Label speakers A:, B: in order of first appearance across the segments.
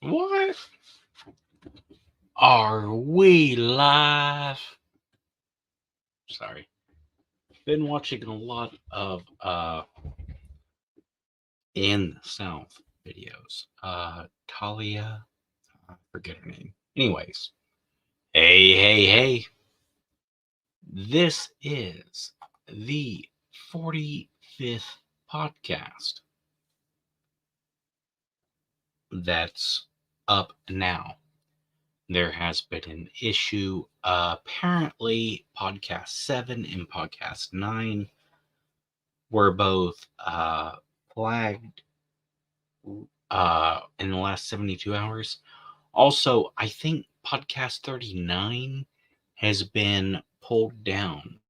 A: What? Are we live? Sorry. Been watching a lot of in the South videos. Talia, I forget her name. Anyways, hey. This is the 45th podcast that's up now. There has been an issue. Apparently, podcast 7 and podcast 9 were both flagged in the last 72 hours. Also, I think podcast 39 has been pulled down.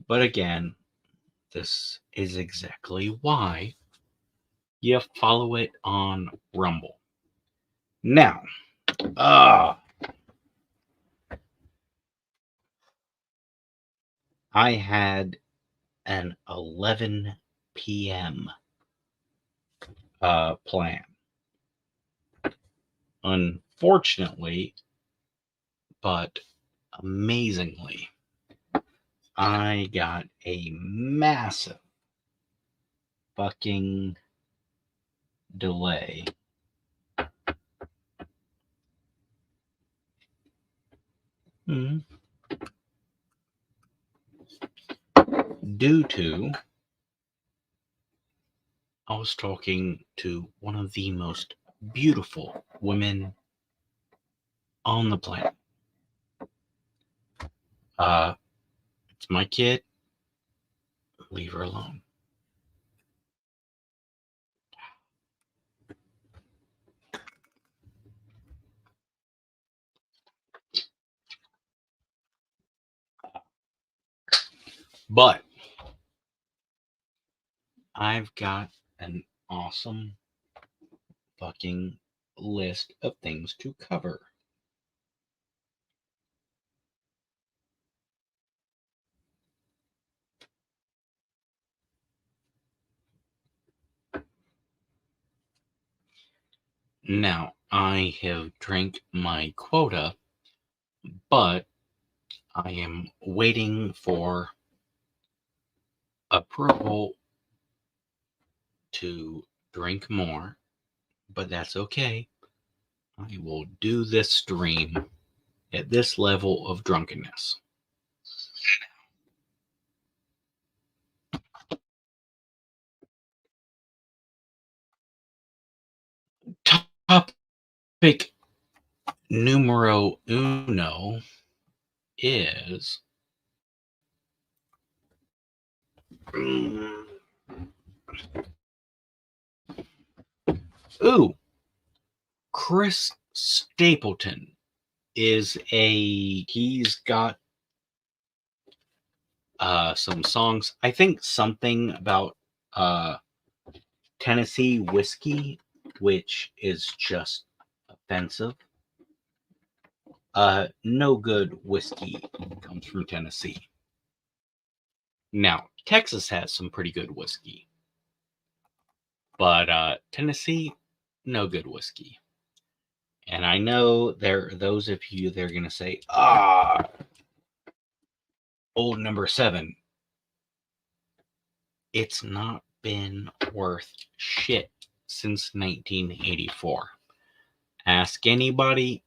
A: But again, this is exactly why you follow it on Rumble. Now, I had an 11 p.m. Plan. Unfortunately, but amazingly, I got a massive fucking delay. Due to I was talking to one of the most beautiful women on the planet. It's my kid. Leave her alone. But I've got an awesome fucking list of things to cover. Now, I have drank my quota, but I am waiting for approval to drink more, but that's okay. I will do this stream at this level of drunkenness. Topic numero uno is Chris Stapleton he's got some songs. I think something about Tennessee whiskey, which is just offensive. No good whiskey comes from Tennessee. Now, Texas has some pretty good whiskey, but Tennessee, no good whiskey. And I know there are those of you that are going to say, old number 7. It's not been worth shit since 1984. Ask anybody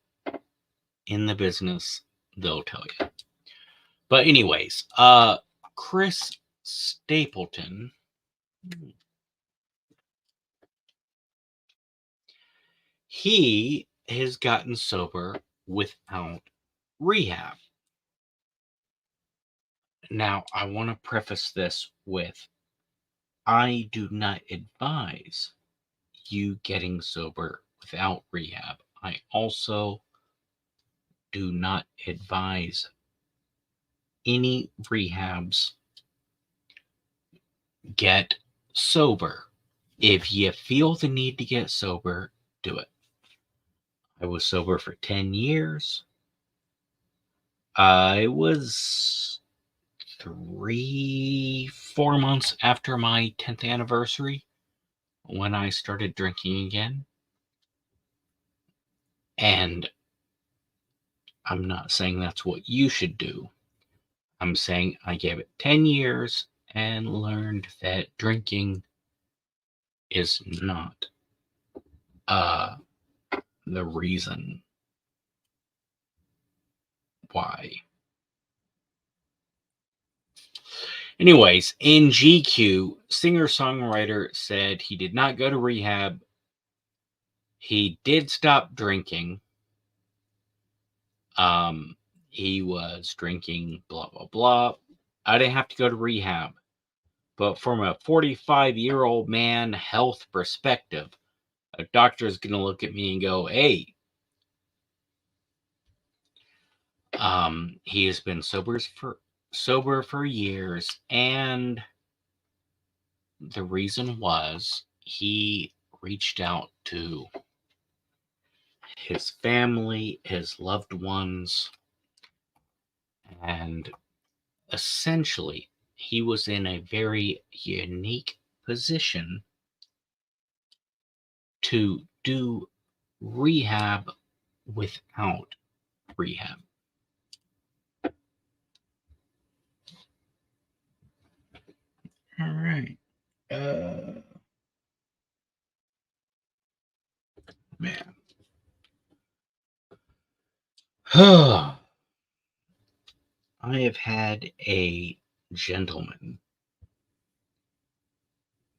A: in the business, they'll tell you. But anyways, Chris Stapleton he has gotten sober without rehab. Now, I want to preface this with I do not advise you getting sober without rehab. I also do not advise any rehabs. Get sober. If you feel the need to get sober, do it. I was sober for 10 years. I was 4 months after my 10th anniversary when I started drinking again. And I'm not saying that's what you should do. I'm saying I gave it 10 years and learned that drinking is not the reason why. Anyways, in GQ, singer-songwriter said he did not go to rehab. He did stop drinking. He was drinking, blah, blah, blah. I didn't have to go to rehab. But from a 45-year-old man health perspective, a doctor is going to look at me and go, hey, he has been sober for years, and the reason was he reached out to his family, his loved ones, and essentially he was in a very unique position to do rehab without rehab. All right. Man. I have had a gentleman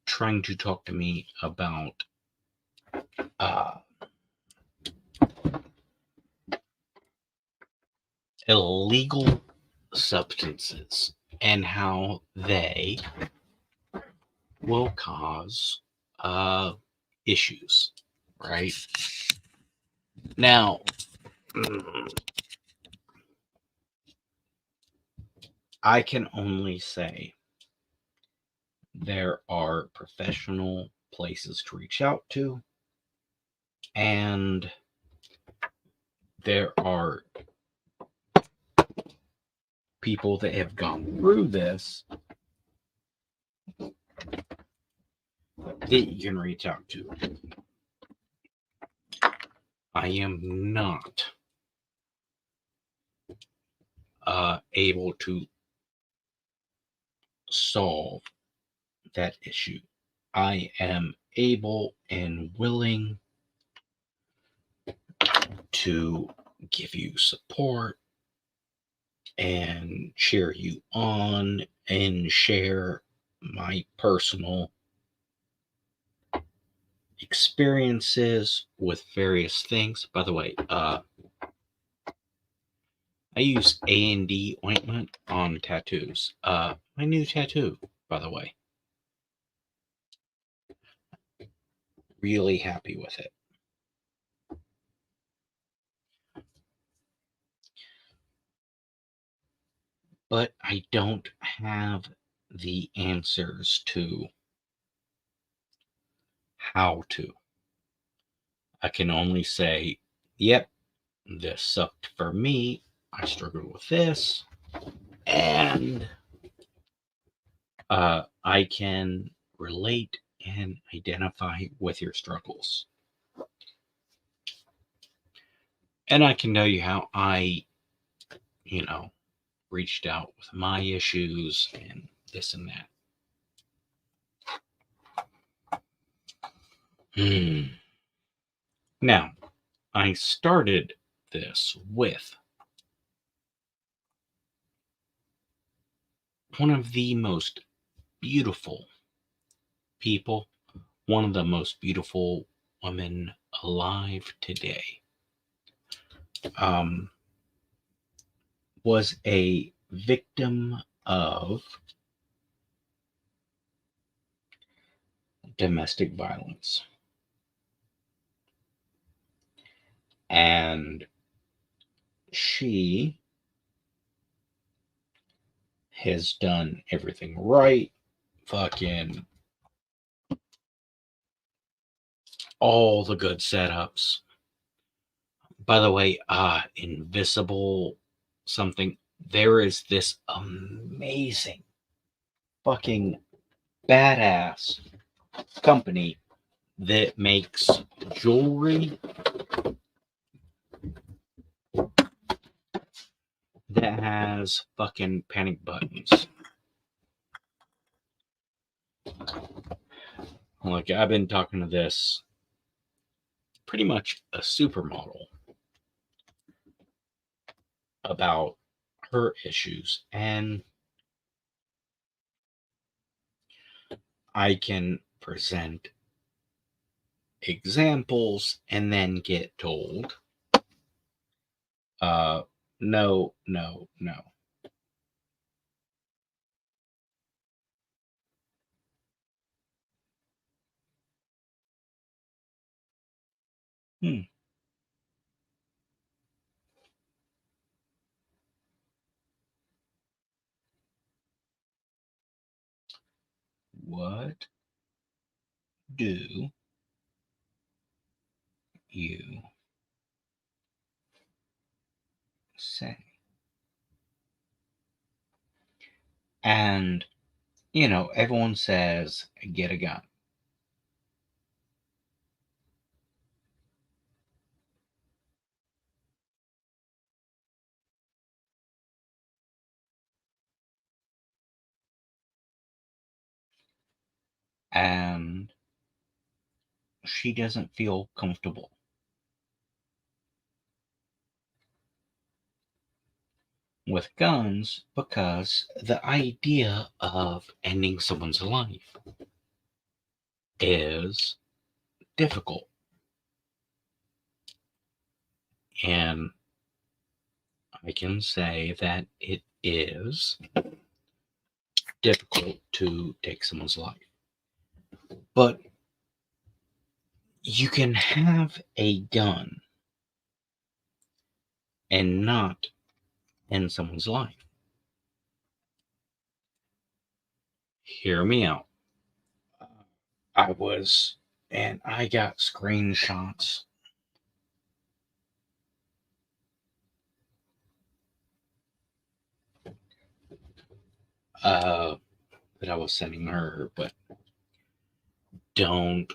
A: trying to talk to me about illegal substances and how they will cause issues, right? Now, I can only say there are professional places to reach out to, and there are people that have gone through this that you can reach out to. I am not able to solve that issue. I am able and willing to give you support and cheer you on and share my personal experiences with various things. By the way, I use A&D ointment on tattoos. My new tattoo, by the way. Really happy with it. But I don't have the answers to how to. I can only say, yep, this sucked for me. I struggled with this. And I can relate and identify with your struggles. And I can tell you how I, reached out with my issues and this and that. Now, I started this with one of the most beautiful people, one of the most beautiful women alive today. Was a victim of domestic violence. And she has done everything right. Fucking all the good setups. By the way, Invisible something. There is this amazing fucking badass company that makes jewelry that has fucking panic buttons. Like, I've been talking to this pretty much a supermodel about her issues, and I can present examples and then get told, no, no, no. Hmm. What do you say? And, everyone says, get a gun. And she doesn't feel comfortable with guns because the idea of ending someone's life is difficult. And I can say that it is difficult to take someone's life. But you can have a gun and not end someone's life. Hear me out. And I got screenshots that I was sending her, but don't.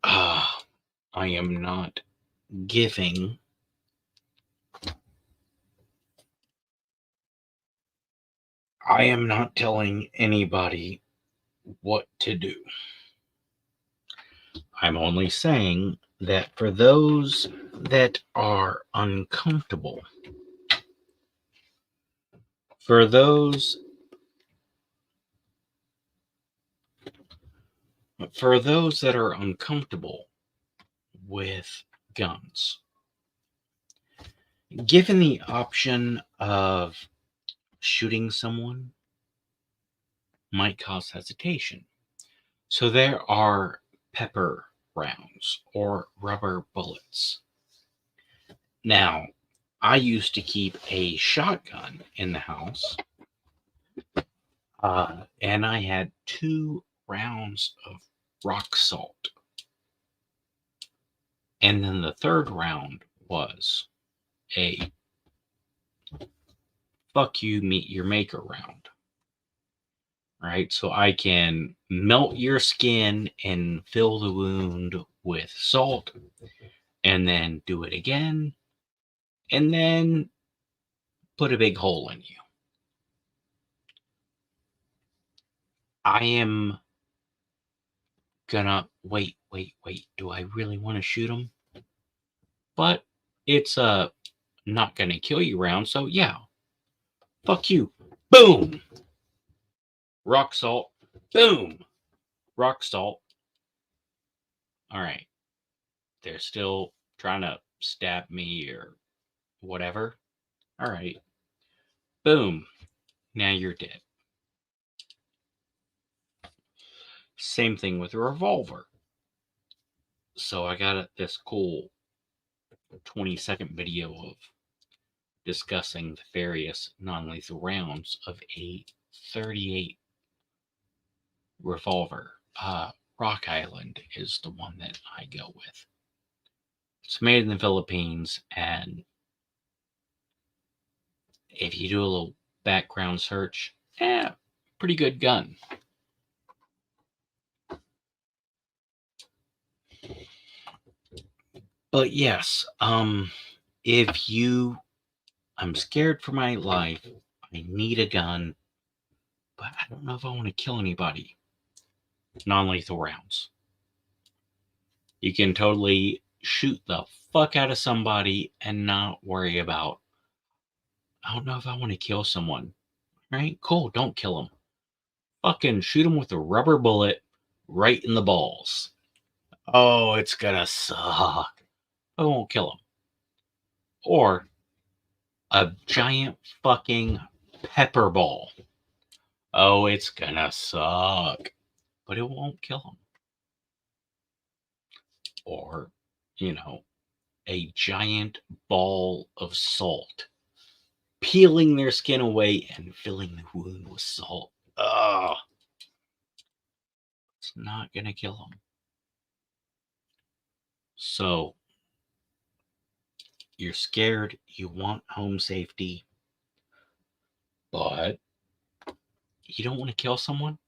A: I am not giving I am not telling anybody what to do. I'm only saying that for those that are uncomfortable, for those that are uncomfortable with guns, given the option of shooting someone might cause hesitation. So there are pepper rounds or rubber bullets. Now, I used to keep a shotgun in the house, and I had 2 rounds of rock salt. And then the third round was a fuck you, meet your maker round. Right? So I can melt your skin and fill the wound with salt, and then do it again, and then put a big hole in you. I am gonna wait. Do I really want to shoot him? But it's a not gonna kill you round, so yeah. Fuck you. Boom. Rock salt. Boom. Rock salt. All right. They're still trying to stab me or whatever. All right. Boom. Now you're dead. Same thing with a revolver. So I got this cool 20-second video of discussing the various non-lethal rounds of a 38 revolver. Rock Island is the one that I go with. It's made in the Philippines, and if you do a little background search, pretty good gun. But yes, if you, I'm scared for my life, I need a gun, but I don't know if I want to kill anybody. Non-lethal rounds. You can totally shoot the fuck out of somebody and not worry about, I don't know if I want to kill someone. Right? Cool, don't kill them. Fucking shoot them with a rubber bullet right in the balls. Oh, it's gonna suck. I won't kill them. Or a giant fucking pepper ball. Oh, it's gonna suck. But it won't kill them. Or, you know, a giant ball of salt, peeling their skin away and filling the wound with salt. Ugh. It's not gonna kill them. So, you're scared, you want home safety, but you don't want to kill someone?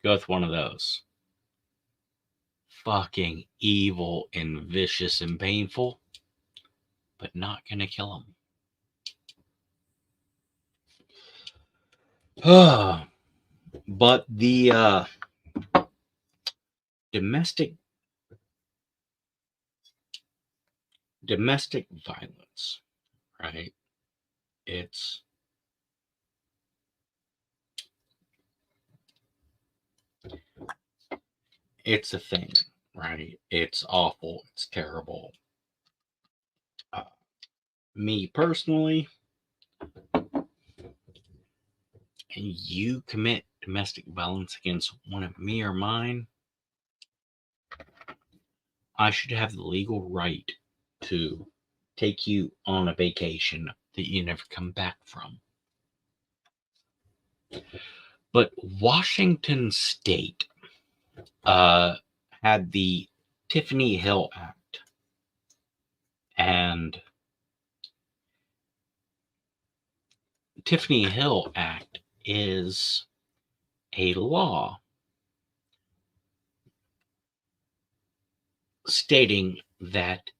A: Go with one of those. Fucking evil and vicious and painful, but not gonna kill them. But the domestic violence, right? It's a thing, right? It's awful. It's terrible. Me personally, and you commit domestic violence against one of me or mine, I should have the legal right to take you on a vacation that you never come back from. But Washington State had the Tiffany Hill Act, and Tiffany Hill Act is a law stating that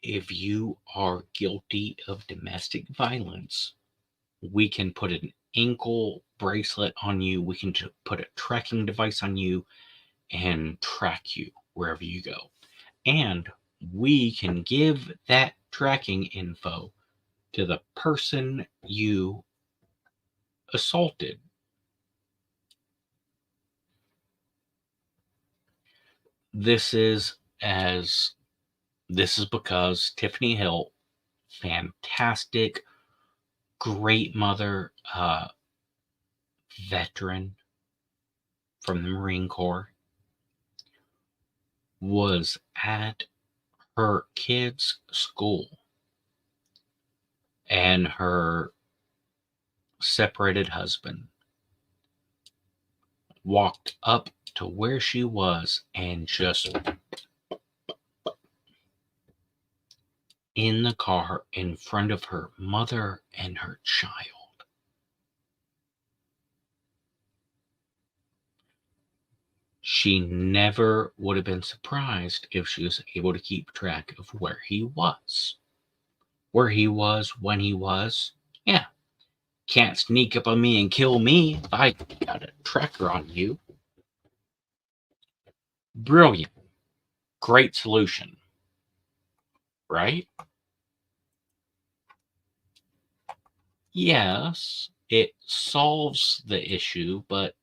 A: if you are guilty of domestic violence, we can put an ankle bracelet on you, we can put a tracking device on you and track you wherever you go. And we can give that tracking info to the person you assaulted. This is because Tiffany Hill, fantastic, great mother, veteran from the Marine Corps, was at her kids' school, and her separated husband walked up to where she was and just in the car in front of her mother and her child. She never would have been surprised if she was able to keep track of where he was. Where he was, when he was. Yeah. Can't sneak up on me and kill me if I got a tracker on you. Brilliant. Great solution. Right? Yes, it solves the issue, but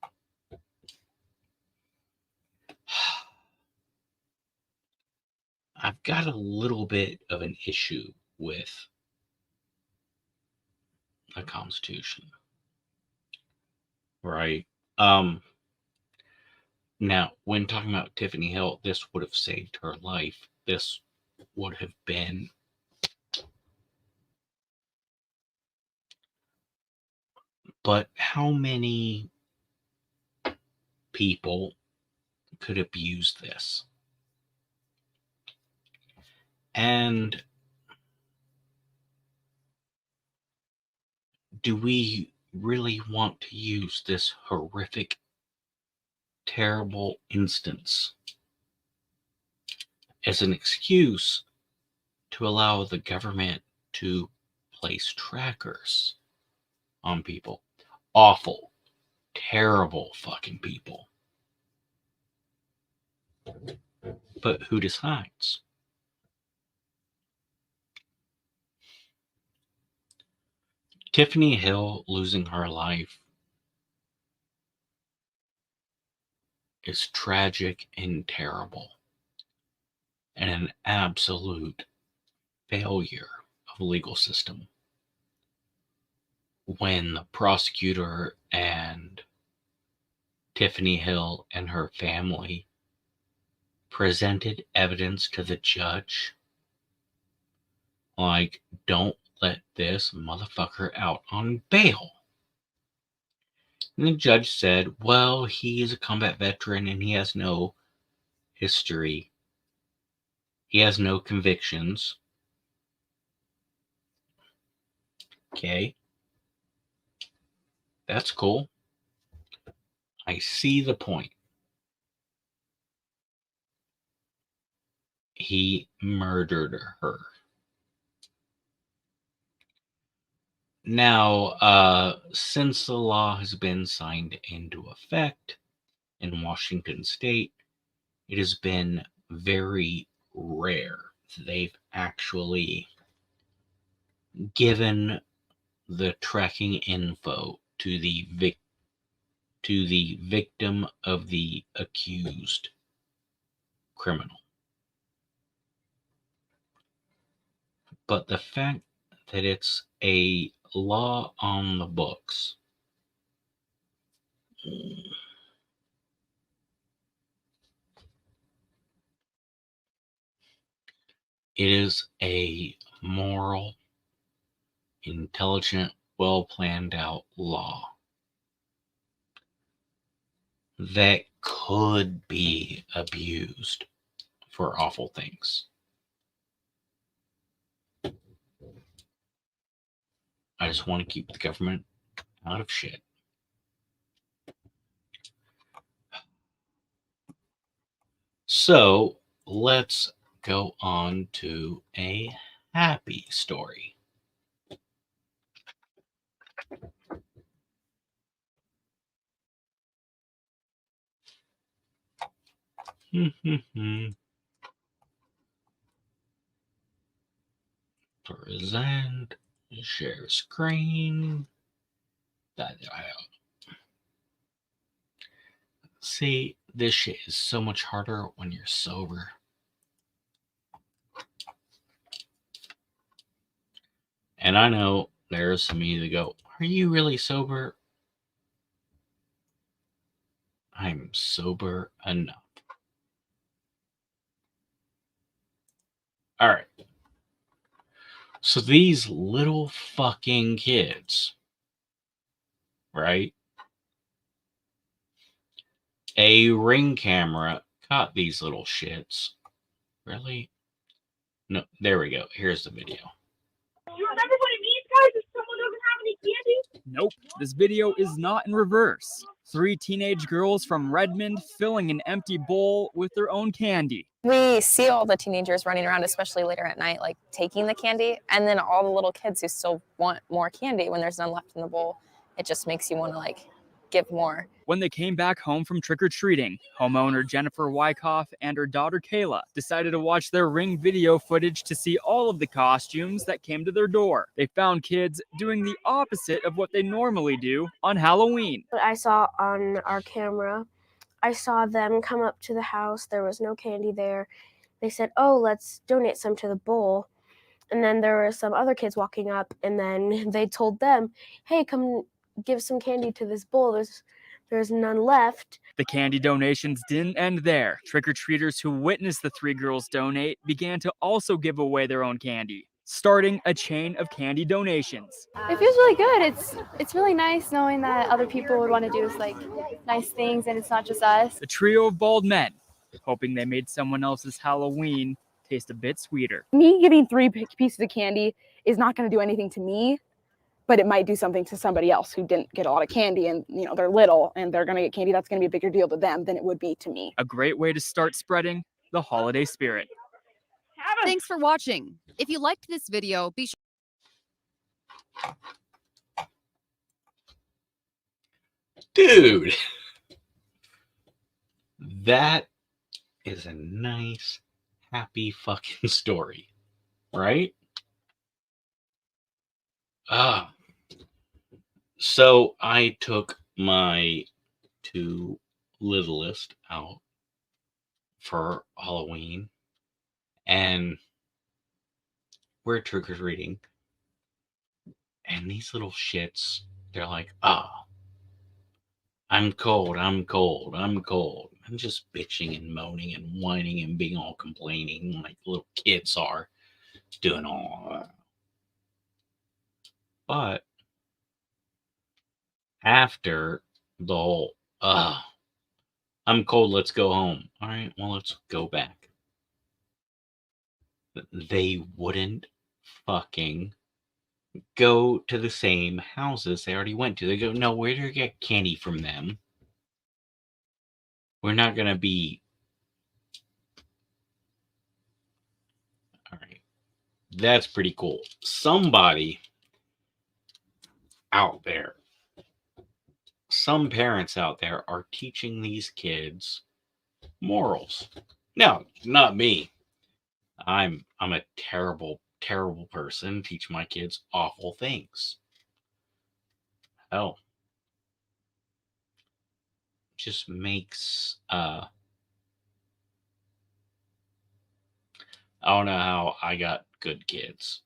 A: I've got a little bit of an issue with the Constitution, right? Now, when talking about Tiffany Hill, this would have saved her life. This would have been but how many people could abuse this? And do we really want to use this horrific, terrible instance as an excuse to allow the government to place trackers on people? Awful, terrible fucking people. But who decides? Tiffany Hill losing her life is tragic and terrible, and an absolute failure of the legal system. When the prosecutor and Tiffany Hill and her family presented evidence to the judge, like, don't let this motherfucker out on bail. And the judge said, well, he's a combat veteran and he has no history. He has no convictions. Okay. That's cool. I see the point. He murdered her. Now, since the law has been signed into effect in Washington State, it has been very rare that they've actually given the tracking info to the victim of the accused criminal. But the fact that it's a law on the books, it is a moral, intelligent, well planned out law that could be abused for awful things. I just want to keep the government out of shit. So let's go on to a happy story. Present, share screen. See, this shit is so much harder when you're sober. And I know there's some of you that go, are you really sober? I'm sober enough. All right. So these little fucking kids, right? A Ring camera caught these little shits. Really? No, there we go. Here's the video.
B: You remember what it means, guys, if someone doesn't have any candy?
C: Nope, this video is not in reverse. 3 teenage girls from Redmond filling an empty bowl with their own candy.
D: We see all the teenagers running around, especially later at night, like taking the candy, and then all the little kids who still want more candy when there's none left in the bowl. It just makes you want to like give more.
C: When they came back home from trick-or-treating, homeowner Jennifer Wyckoff and her daughter Kayla decided to watch their Ring video footage to see all of the costumes that came to their door. They found kids doing the opposite of what they normally do on Halloween.
B: What I saw on our camera, I saw them come up to the house. There was no candy there. They said, oh, let's donate some to the bowl. And then there were some other kids walking up, and then they told them, hey, come give some candy to this bowl. There's none left.
C: The candy donations didn't end there. Trick-or-treaters who witnessed the 3 girls donate began to also give away their own candy, starting a chain of candy donations.
E: It feels really good. It's really nice knowing that other people would want to do like nice things and it's not just us.
C: The trio of bald men, hoping they made someone else's Halloween taste a bit sweeter.
F: Me getting 3 pieces of candy is not going to do anything to me, but it might do something to somebody else who didn't get a lot of candy and, you know, they're little and they're going to get candy. That's going to be a bigger deal to them than it would be to me.
C: A great way to start spreading the holiday spirit.
G: Thanks for watching. If you liked this video, be sure.
A: Dude, that is a nice, happy fucking story, right? So I took my 2 littlest out for Halloween, and we're trick-or-treating, and these little shits, they're like, I'm cold, I'm cold, I'm cold. I'm just bitching and moaning and whining and being all complaining like little kids are, doing all that. But after the whole, I'm cold, let's go home. All right, well, let's go back. They wouldn't fucking go to the same houses they already went to. They go, no, we're going to get candy from them. We're not going to be. All right. That's pretty cool. Somebody out there, some parents out there are teaching these kids morals. No, not me. I'm a terrible, terrible person. Teach my kids awful things. Hell, just makes I don't know how I got good kids.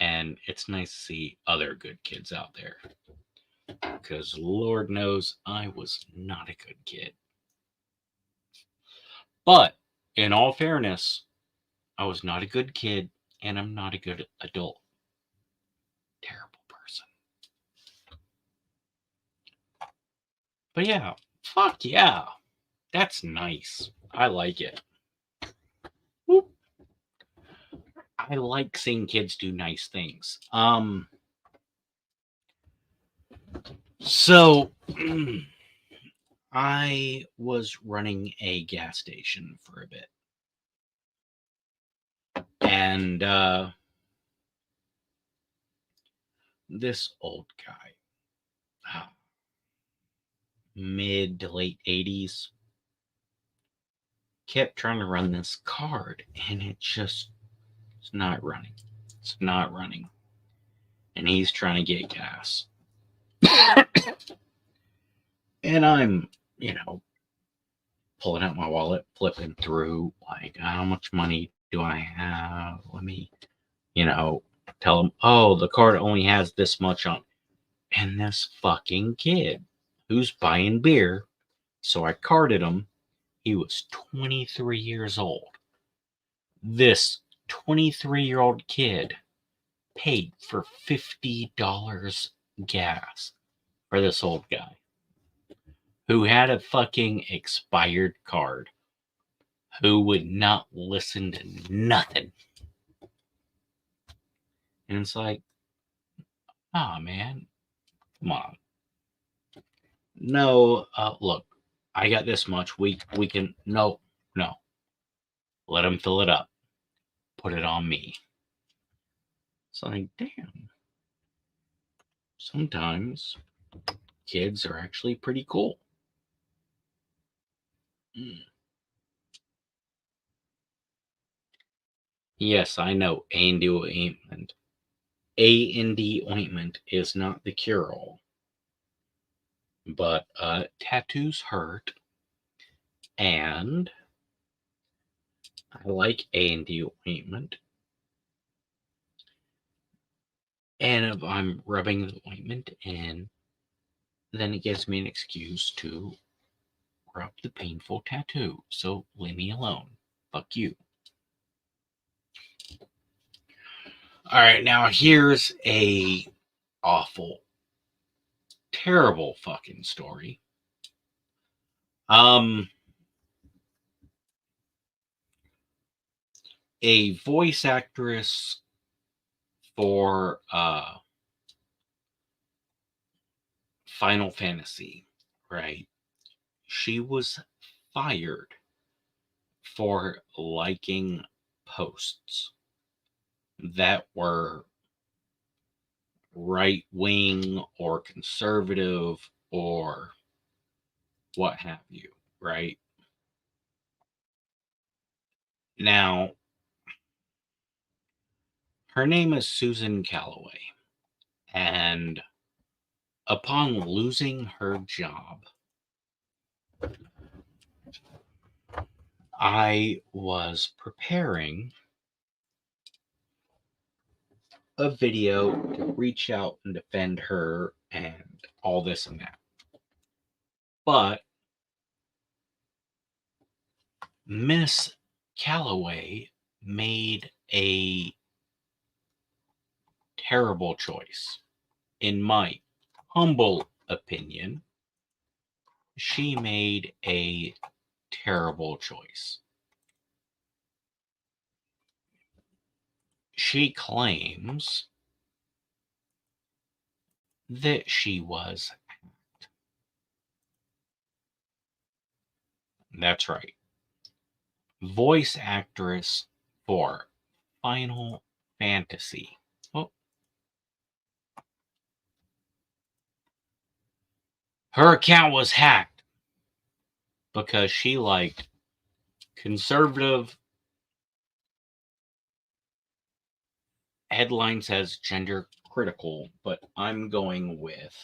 A: And it's nice to see other good kids out there. Because Lord knows I was not a good kid. But in all fairness, I was not a good kid and I'm not a good adult. Terrible person. But yeah, fuck yeah. That's nice. I like it. Whoop. I like seeing kids do nice things. So I was running a gas station for a bit. And this old guy, mid to late 80s, kept trying to run this card and it's not running. It's not running. And he's trying to get gas. And I'm, pulling out my wallet, flipping through, like, how much money do I have? Let me, tell him, oh, the card only has this much on. And this fucking kid who's buying beer, so I carded him. He was 23 years old. This 23-year-old kid paid for $50 gas for this old guy who had a fucking expired card, who would not listen to nothing. And it's like, man, come on. No, look, I got this much. We can, no. Let him fill it up. Put it on me. It's like, damn. Sometimes kids are actually pretty cool. Yes, I know A&D ointment. A&D ointment is not the cure-all. But tattoos hurt. And I like A&D ointment. And if I'm rubbing the ointment in, then it gives me an excuse to rub the painful tattoo. So leave me alone. Fuck you. All right, now here's a awful, terrible fucking story. a voice actress for Final Fantasy, right? She was fired for liking posts that were right wing or conservative or what have you, right? Now, her name is Susan Calloway, and upon losing her job, I was preparing a video to reach out and defend her and all this and that. But Miss Calloway made a terrible choice. In my humble opinion, she made a terrible choice. She claims that she was hacked. That's right. Voice actress for Final Fantasy. Oh. Her account was hacked because she liked conservative headline says gender critical, but I'm going with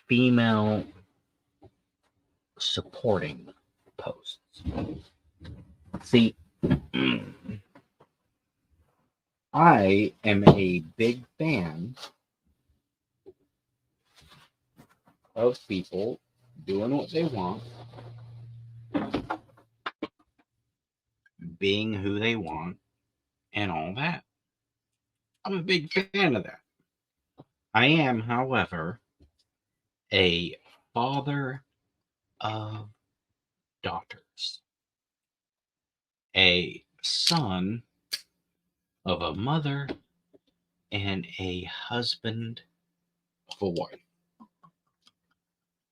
A: female supporting posts. See, I am a big fan of people doing what they want, being who they want, and all that. I'm a big fan of that. I am, however, a father of daughters, a son of a mother, and a husband of a wife.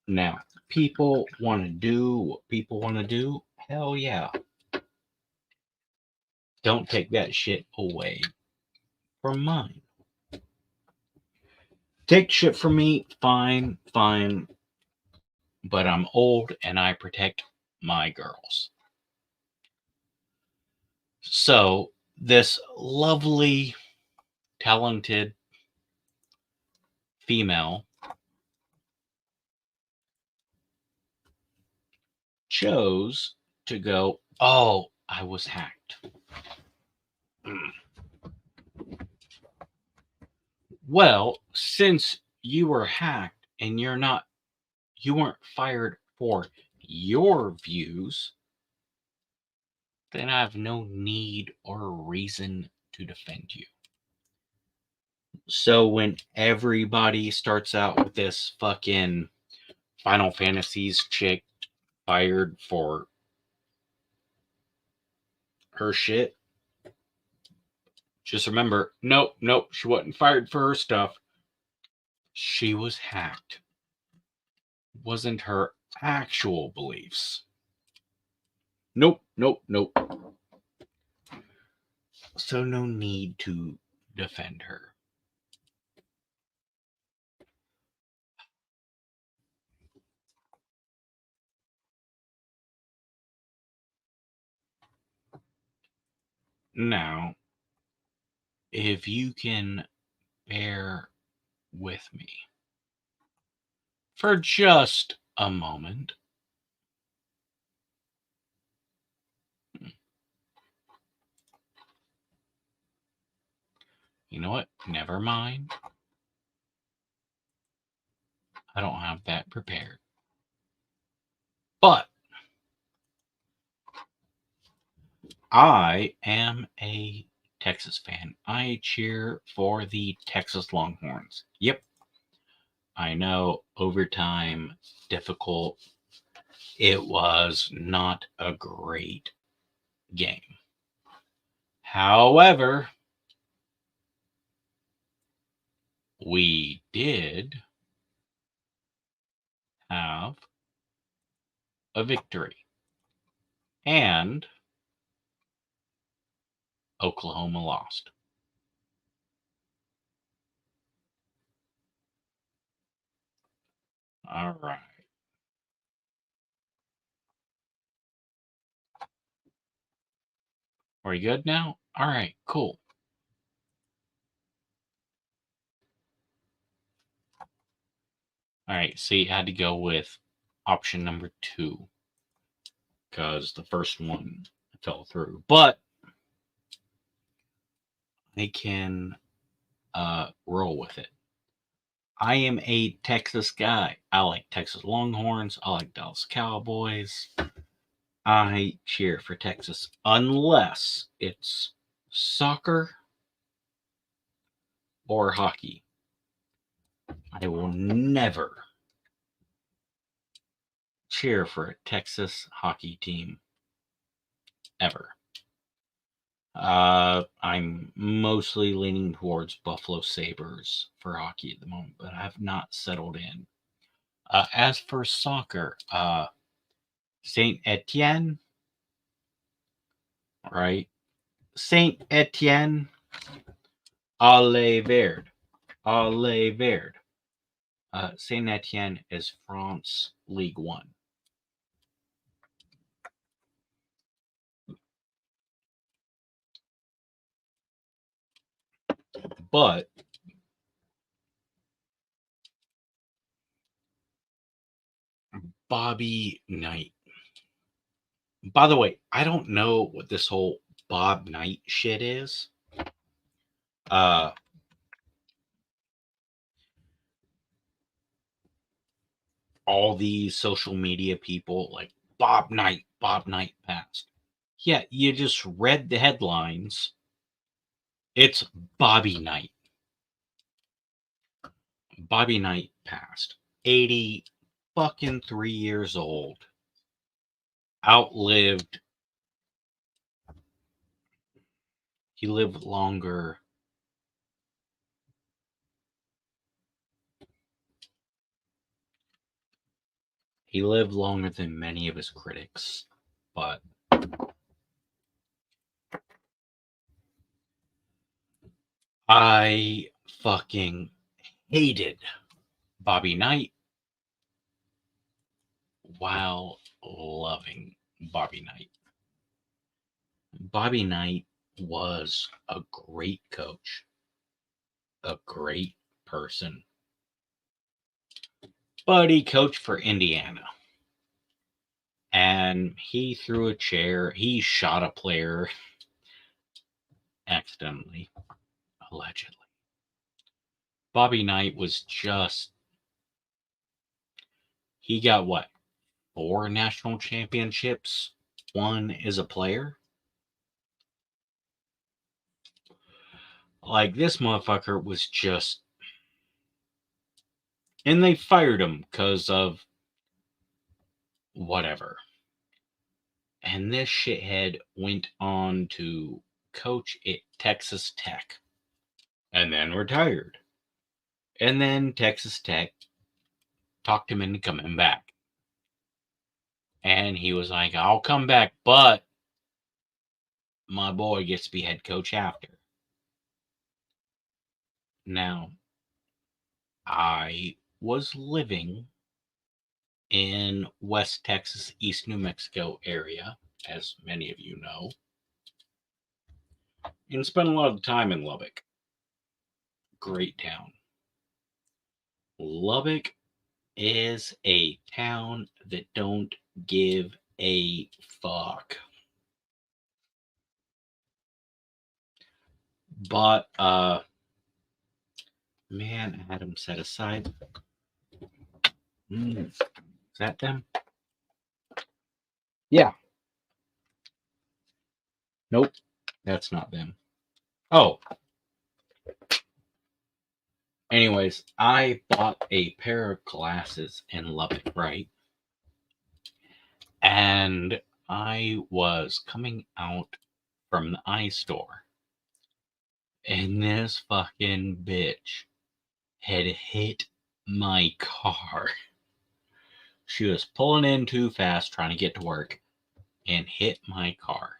A: Now, people want to do what people want to do. Hell yeah. Don't take that shit away from mine. Take shit from me, fine, fine. But I'm old and I protect my girls. So, this lovely, talented female chose to go, oh, I was hacked. Well, since you were hacked and you weren't fired for your views, then I have no need or reason to defend you. So when everybody starts out with this fucking Final Fantasies chick fired for her shit, just remember, nope, she wasn't fired for her stuff. She was hacked. Wasn't her actual beliefs. Nope. So no need to defend her. Now, if you can bear with me for just a moment. You know what? Never mind. I don't have that prepared. But I am a Texas fan. I cheer for the Texas Longhorns. Yep. I know, overtime, difficult. It was not a great game. However, we did have a victory. And Oklahoma lost. All right. Are you good now? All right, cool. All right, so you had to go with option number 2 because the first one fell through. But I can roll with it. I am a Texas guy. I like Texas Longhorns. I like Dallas Cowboys. I cheer for Texas unless it's soccer or hockey. I will never cheer for a Texas hockey team ever. I'm mostly leaning towards Buffalo Sabres for hockey at the moment, but I have not settled in. As for soccer, Saint Etienne, right? Saint Etienne, Allez Verde, Allez Verde. Saint Etienne is France League One. But Bobby Knight. By the way, I don't know what this whole Bob Knight shit is. All these social media people like Bob Knight passed. Yeah, you just read the headlines. It's Bobby Knight. Bobby Knight passed. 80 fucking 3 years old. Outlived. He lived longer. He lived longer than many of his critics, but I fucking hated Bobby Knight while loving Bobby Knight. Bobby Knight was a great coach, a great person, but he coached for Indiana. And he threw a chair. He shot a player accidentally, allegedly. Bobby Knight was just, he got what? 4 national championships, 1 as a player. Like, this motherfucker was just, and they fired him because of whatever. And this shithead went on to coach at Texas Tech and then retired. And then Texas Tech talked him into coming back. And he was like, I'll come back, but my boy gets to be head coach after. Now, I was living in West Texas, East New Mexico area, as many of you know, and spent a lot of time in Lubbock. Great town. Lubbock is a town that don't give a fuck. But man, I had them set aside. Is that them? Yeah. Nope, that's not them. Oh. Anyways, I bought a pair of glasses in Lubbock, right? And I was coming out from the iStore, and this fucking bitch had hit my car. She was pulling in too fast trying to get to work and hit my car.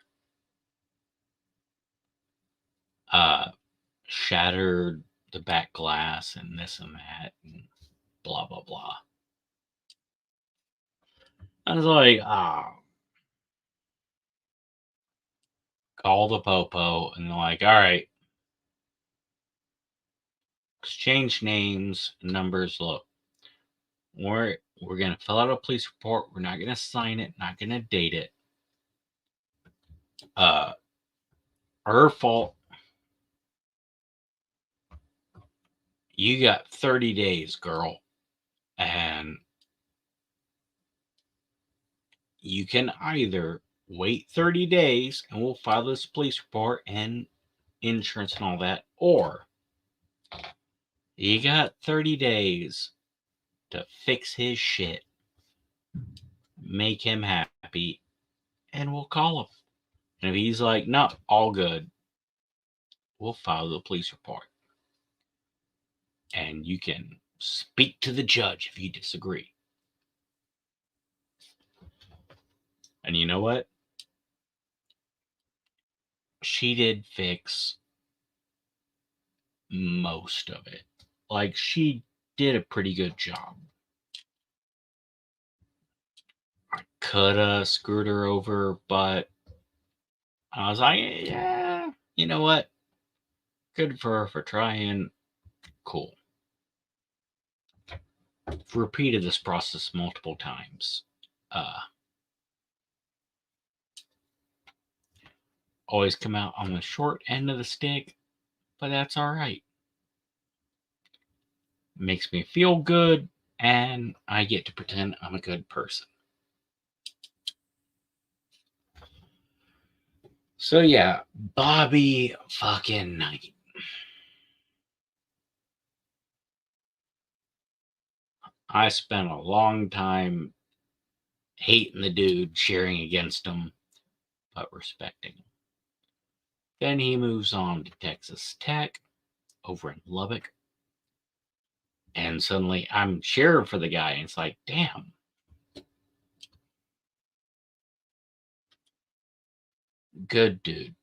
A: Shattered the back glass and this and that and blah blah blah. I was like, call the popo, and they're like, all right, exchange names and numbers. Look, we're gonna fill out a police report. We're not gonna sign it, not gonna date it. Her fault. You got 30 days, girl. And you can either wait 30 days and we'll file this police report and insurance and all that, or you got 30 days to fix his shit, make him happy, and we'll call him. And if he's like, no, all good, we'll file the police report. And you can speak to the judge if you disagree. And you know what? She did fix most of it. Like, she did a pretty good job. I could have screwed her over, but I was like, yeah, you know what? Good for her for trying. Cool. I've repeated this process multiple times. Always come out on the short end of the stick, but that's all right. Makes me feel good, and I get to pretend I'm a good person. So yeah, Bobby fucking Knight. I spent a long time hating the dude, cheering against him, but respecting him. Then he moves on to Texas Tech over in Lubbock. And suddenly I'm cheering for the guy, and it's like, damn. Good dude.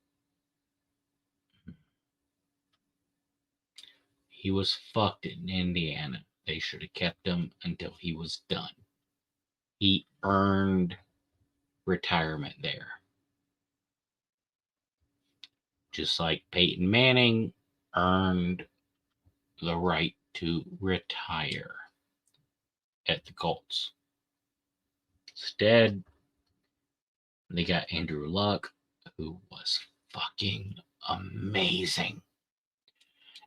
A: He was fucked in Indiana. They should have kept him until he was done. He earned retirement there. Just like Peyton Manning earned the right to retire at the Colts. Instead, they got Andrew Luck, who was fucking amazing.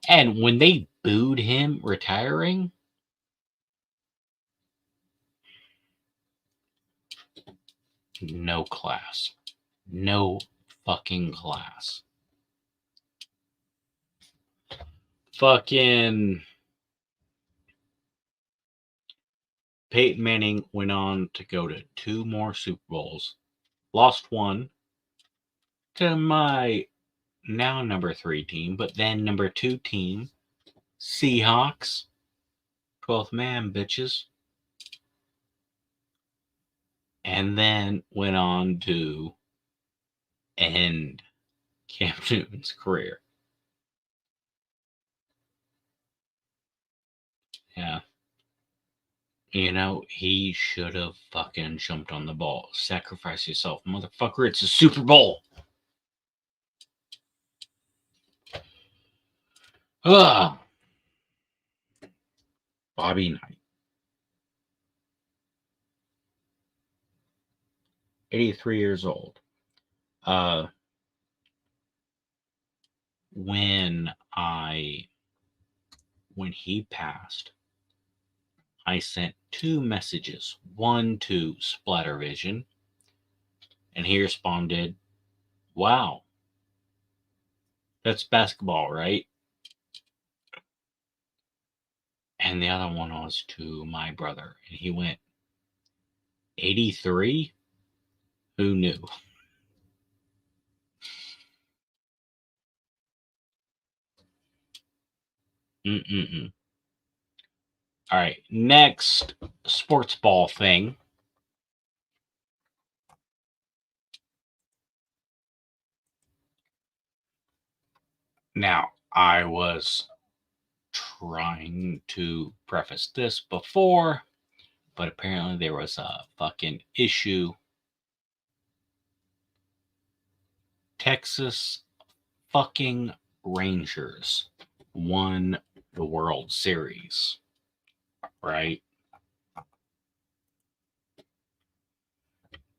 A: And when they booed him retiring, no class. No fucking class. Fucking Peyton Manning went on to go to 2 more Super Bowls. Lost one to my now number 3 team, but then number 2 team, Seahawks. 12th man, bitches. And then went on to end Cam Newton's career. Yeah. You know, he should have fucking jumped on the ball. Sacrifice yourself, motherfucker. It's a Super Bowl. Ugh. Bobby Knight. 83 years old. When he passed, I sent 2 messages. One to Splattervision, and he responded, "Wow, that's basketball, right?" And the other one was to my brother, and he went, 83? Who knew? Mm-mm-mm. All right, next sports ball thing. Now, I was trying to preface this before, but apparently there was a fucking issue. Texas fucking Rangers won the World Series, right?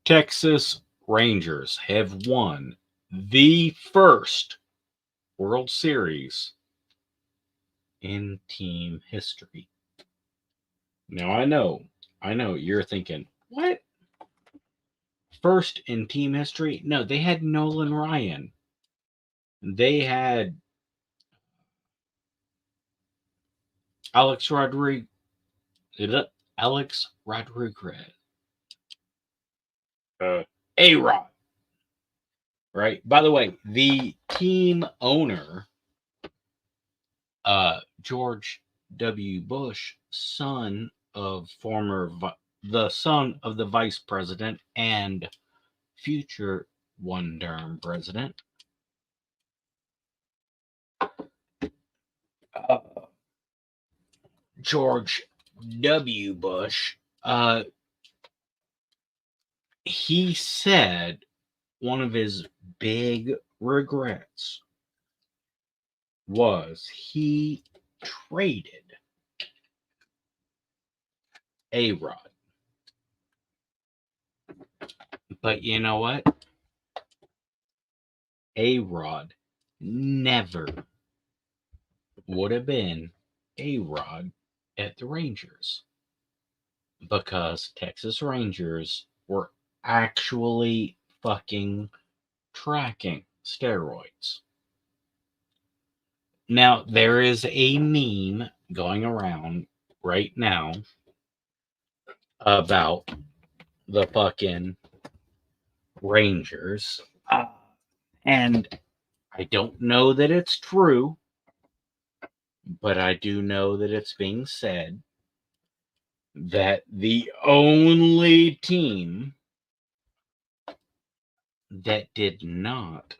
A: Texas Rangers have won the first World Series in team history. Now I know you're thinking, what? First in team history? No, they had Nolan Ryan. They had Alex Rodriguez. Alex Rodriguez. A-Rod. Right? By the way, the team owner, George W. Bush, son of the vice president and future one-term president, George W. Bush, he said one of his big regrets was he traded A-Rod. But you know what? A-Rod never would have been A-Rod at the Rangers, because Texas Rangers were actually fucking tracking steroids. Now, there is a meme going around right now about the fucking Rangers. And I don't know that it's true, but I do know that it's being said that the only team that did not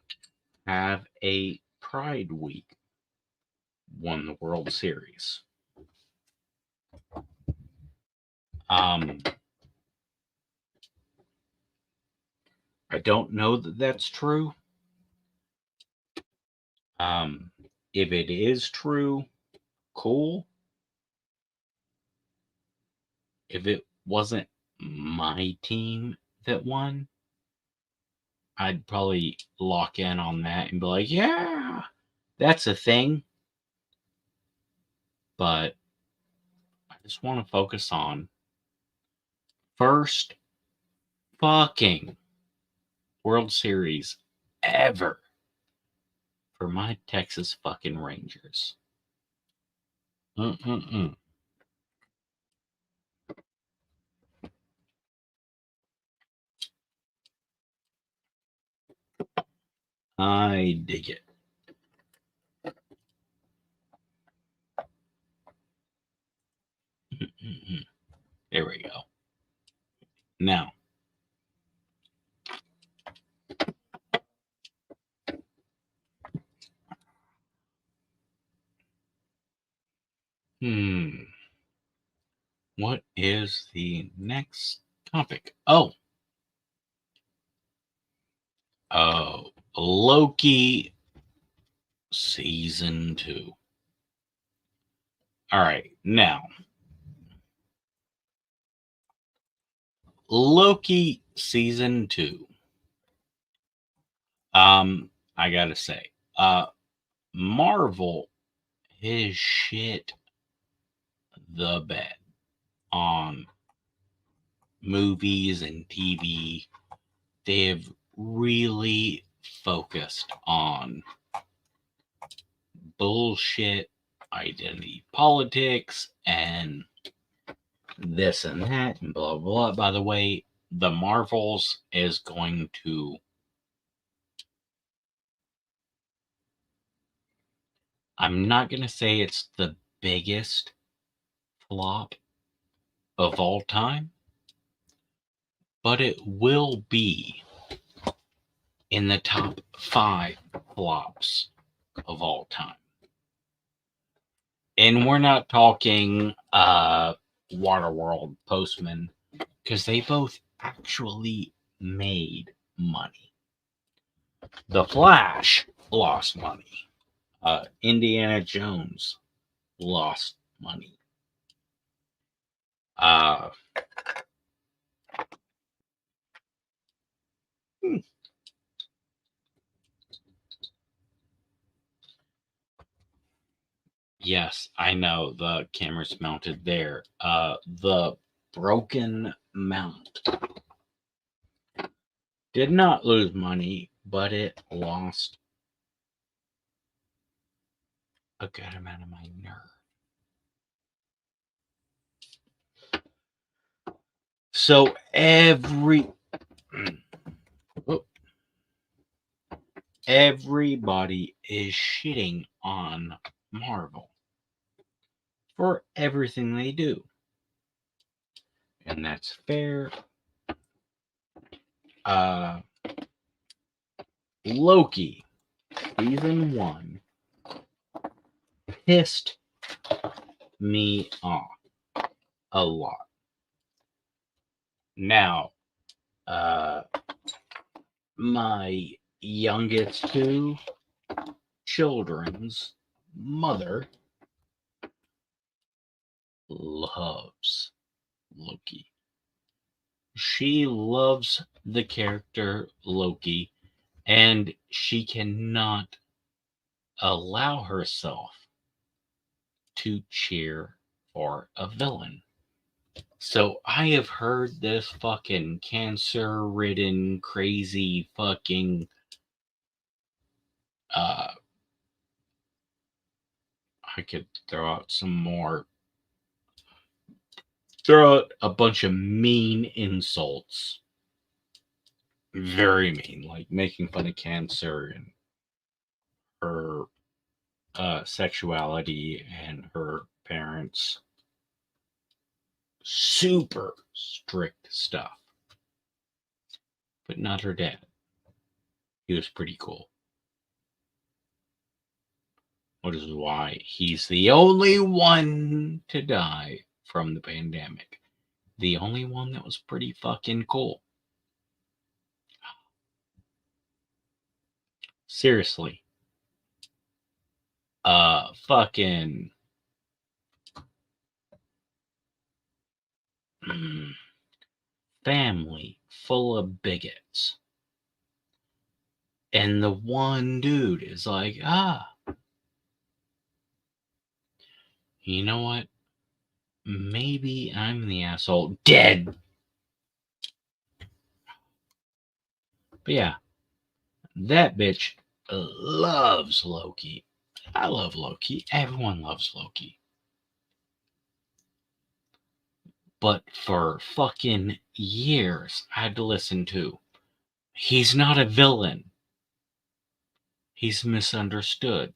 A: have a Pride Week won the World Series. I don't know that that's true. If it is true, cool. If it wasn't my team that won, I'd probably lock in on that and be like, yeah, that's a thing. But I just want to focus on first fucking World Series ever for my Texas fucking Rangers. I dig it. There we go. Now, what is the next topic? Oh, Loki season 2. All right, now Loki season 2. I gotta say, Marvel has shit the bed on movies and TV. They have really focused on bullshit identity politics and this and that and blah blah blah. By the way, the Marvels is going to... I'm not going to say it's the biggest flop of all time, but it will be in the top 5 flops of all time. And we're not talking Waterworld, Postman, because they both actually made money. The Flash lost money. Indiana Jones lost money. Yes, I know the camera's mounted there. The Broken Mount did not lose money, but it lost a good amount of my nerve. So everybody is shitting on Marvel for everything they do. And that's fair. Loki, season 1, pissed me off a lot. Now, my youngest 2 children's mother loves Loki. She loves the character Loki, and she cannot allow herself to cheer for a villain. So I have heard this fucking cancer-ridden, crazy fucking I could throw out a bunch of mean insults. Very mean, like making fun of cancer and her sexuality and her parents. Super strict stuff. But not her dad. He was pretty cool. Which is why he's the only one to die from the pandemic. The only one that was pretty fucking cool. Seriously. Fucking family full of bigots. And the one dude is like, you know what? Maybe I'm the asshole. Dead. But yeah, that bitch loves Loki. I love Loki. Everyone loves Loki. But for fucking years, I had to listen to, he's not a villain. He's misunderstood.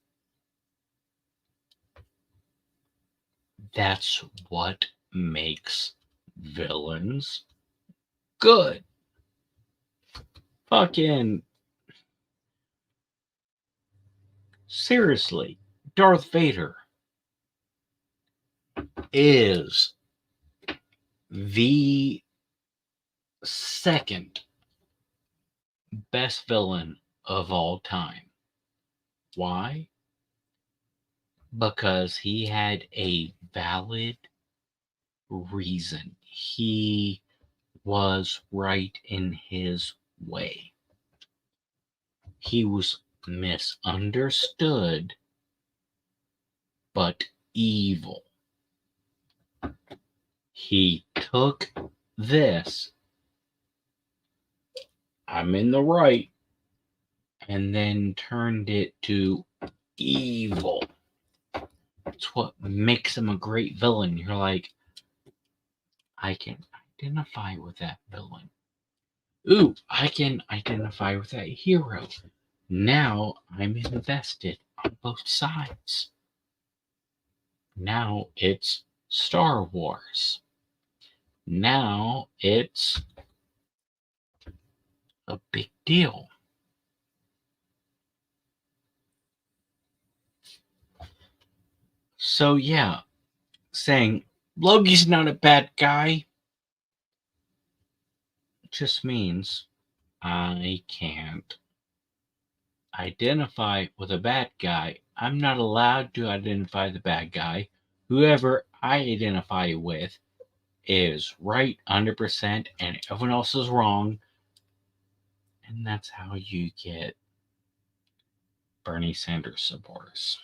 A: That's what makes villains good. Fucking seriously, Darth Vader is the second best villain of all time. Why? Because he had a valid reason. He was right in his way. He was misunderstood, but evil. He took this, I'm in the right, and then turned it to evil. It's what makes him a great villain. You're like, I can identify with that villain. Ooh, I can identify with that hero. Now I'm invested on both sides. Now it's Star Wars. Now it's a big deal. So yeah, saying Loki's not a bad guy just means I can't identify with a bad guy. I'm not allowed to identify the bad guy. Whoever I identify with is right 100% and everyone else is wrong. And that's how you get Bernie Sanders supporters.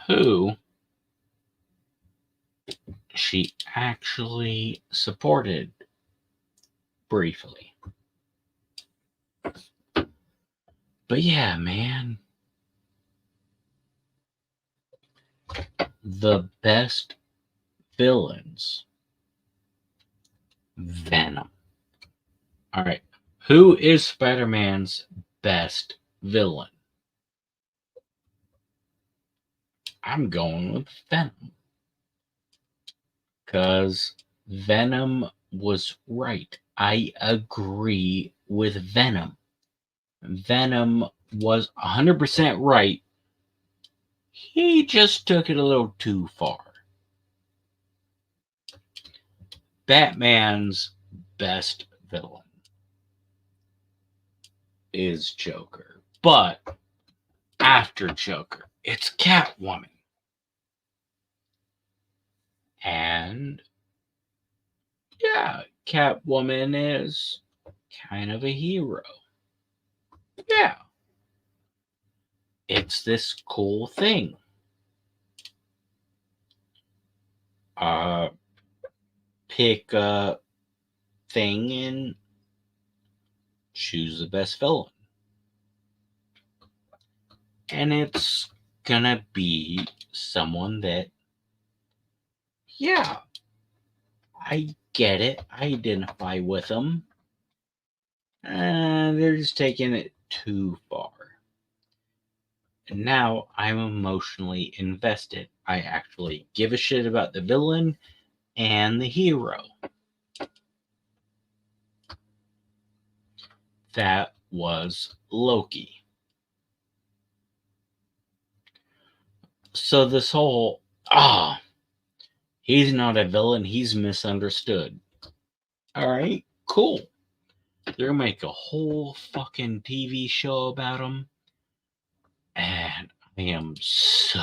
A: Who she actually supported briefly. But yeah, man. The best villains. Venom. Alright. Who is Spider-Man's best villain? I'm going with Venom. Because Venom was right. I agree with Venom. Venom was 100% right. He just took it a little too far. Batman's best villain is Joker. But after Joker, it's Catwoman. And yeah, Catwoman is kind of a hero. Yeah. It's this cool thing. Pick a thing and choose the best villain. And it's gonna be someone that, yeah, I get it. I identify with them. They're just taking it too far. And now I'm emotionally invested. I actually give a shit about the villain and the hero. That was Loki. So this whole, he's not a villain, he's misunderstood. Alright, cool. They're gonna make a whole fucking TV show about him. And I am so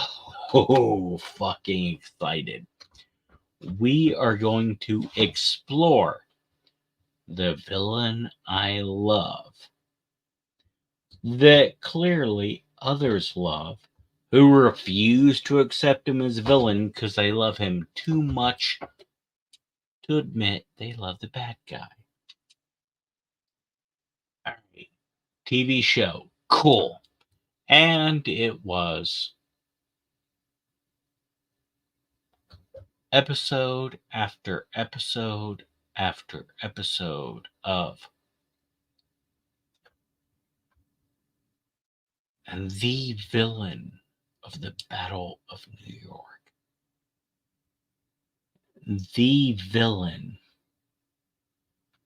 A: fucking excited. We are going to explore the villain I love, that clearly others love, who refuse to accept him as villain because they love him too much to admit they love the bad guy. Alright, TV show, cool. And it was episode after episode after episode of the villain of the Battle of New York. The villain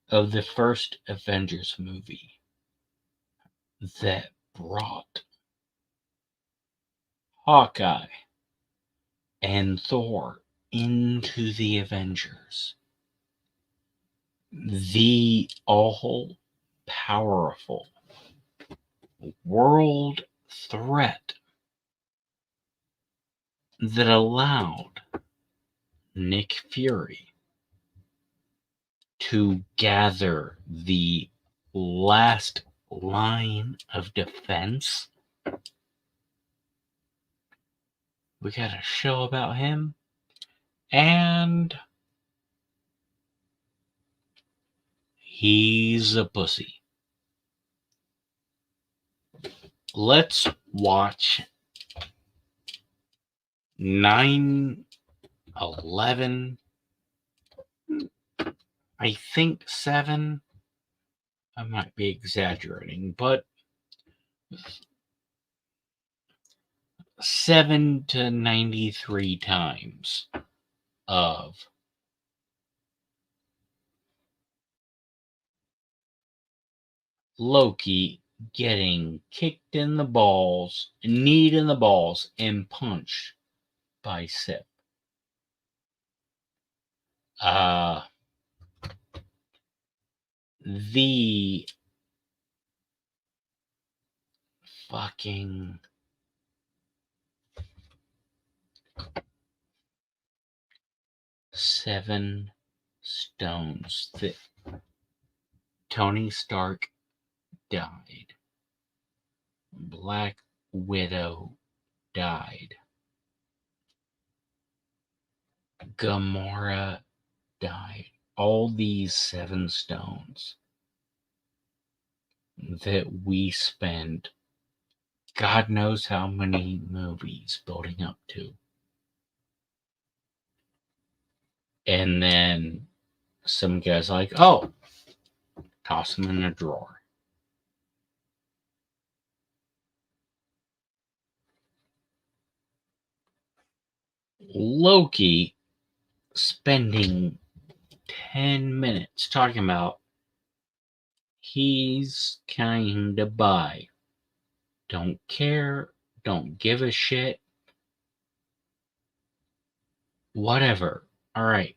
A: of the first Avengers movie that brought Hawkeye and Thor into the Avengers. The all powerful world threat that allowed Nick Fury to gather the last line of defense. We got a show about him, and he's a pussy. Let's watch 9/11 I think 7. I might be exaggerating, but 7 to 93 times of Loki getting kicked in the balls, kneed in the balls, and punched by Sif. The fucking Seven Stones that Tony Stark died. Black Widow died. Gamora died. All these 7 stones that we spent God knows how many movies building up to. And then some guy's like, oh, toss them in a drawer. Loki spending 10 minutes talking about he's kinda bi. Don't care, don't give a shit. Whatever. Alright.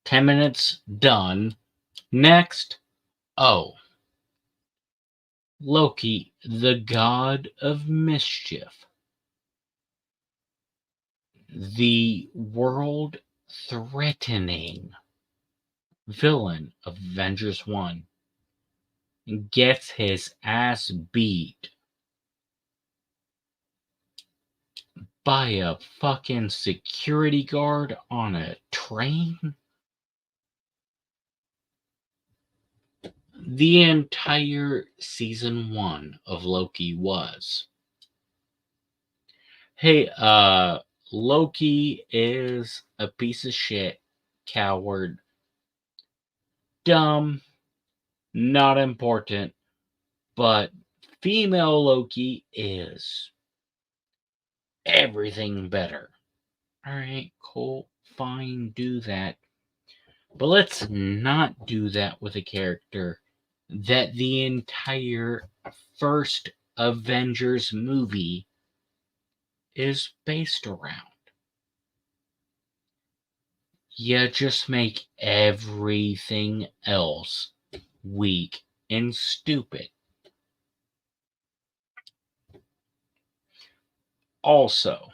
A: 10 minutes, done. Next. Oh. Loki, the god of mischief. The world threatening villain of Avengers 1 gets his ass beat by a fucking security guard on a train. The entire season 1 of Loki was, hey, Loki is a piece of shit, coward, dumb, not important, but female Loki is everything better. Alright, cool, fine, do that. But let's not do that with a character that the entire first Avengers movie is based around. You just make everything else weak and stupid. Also,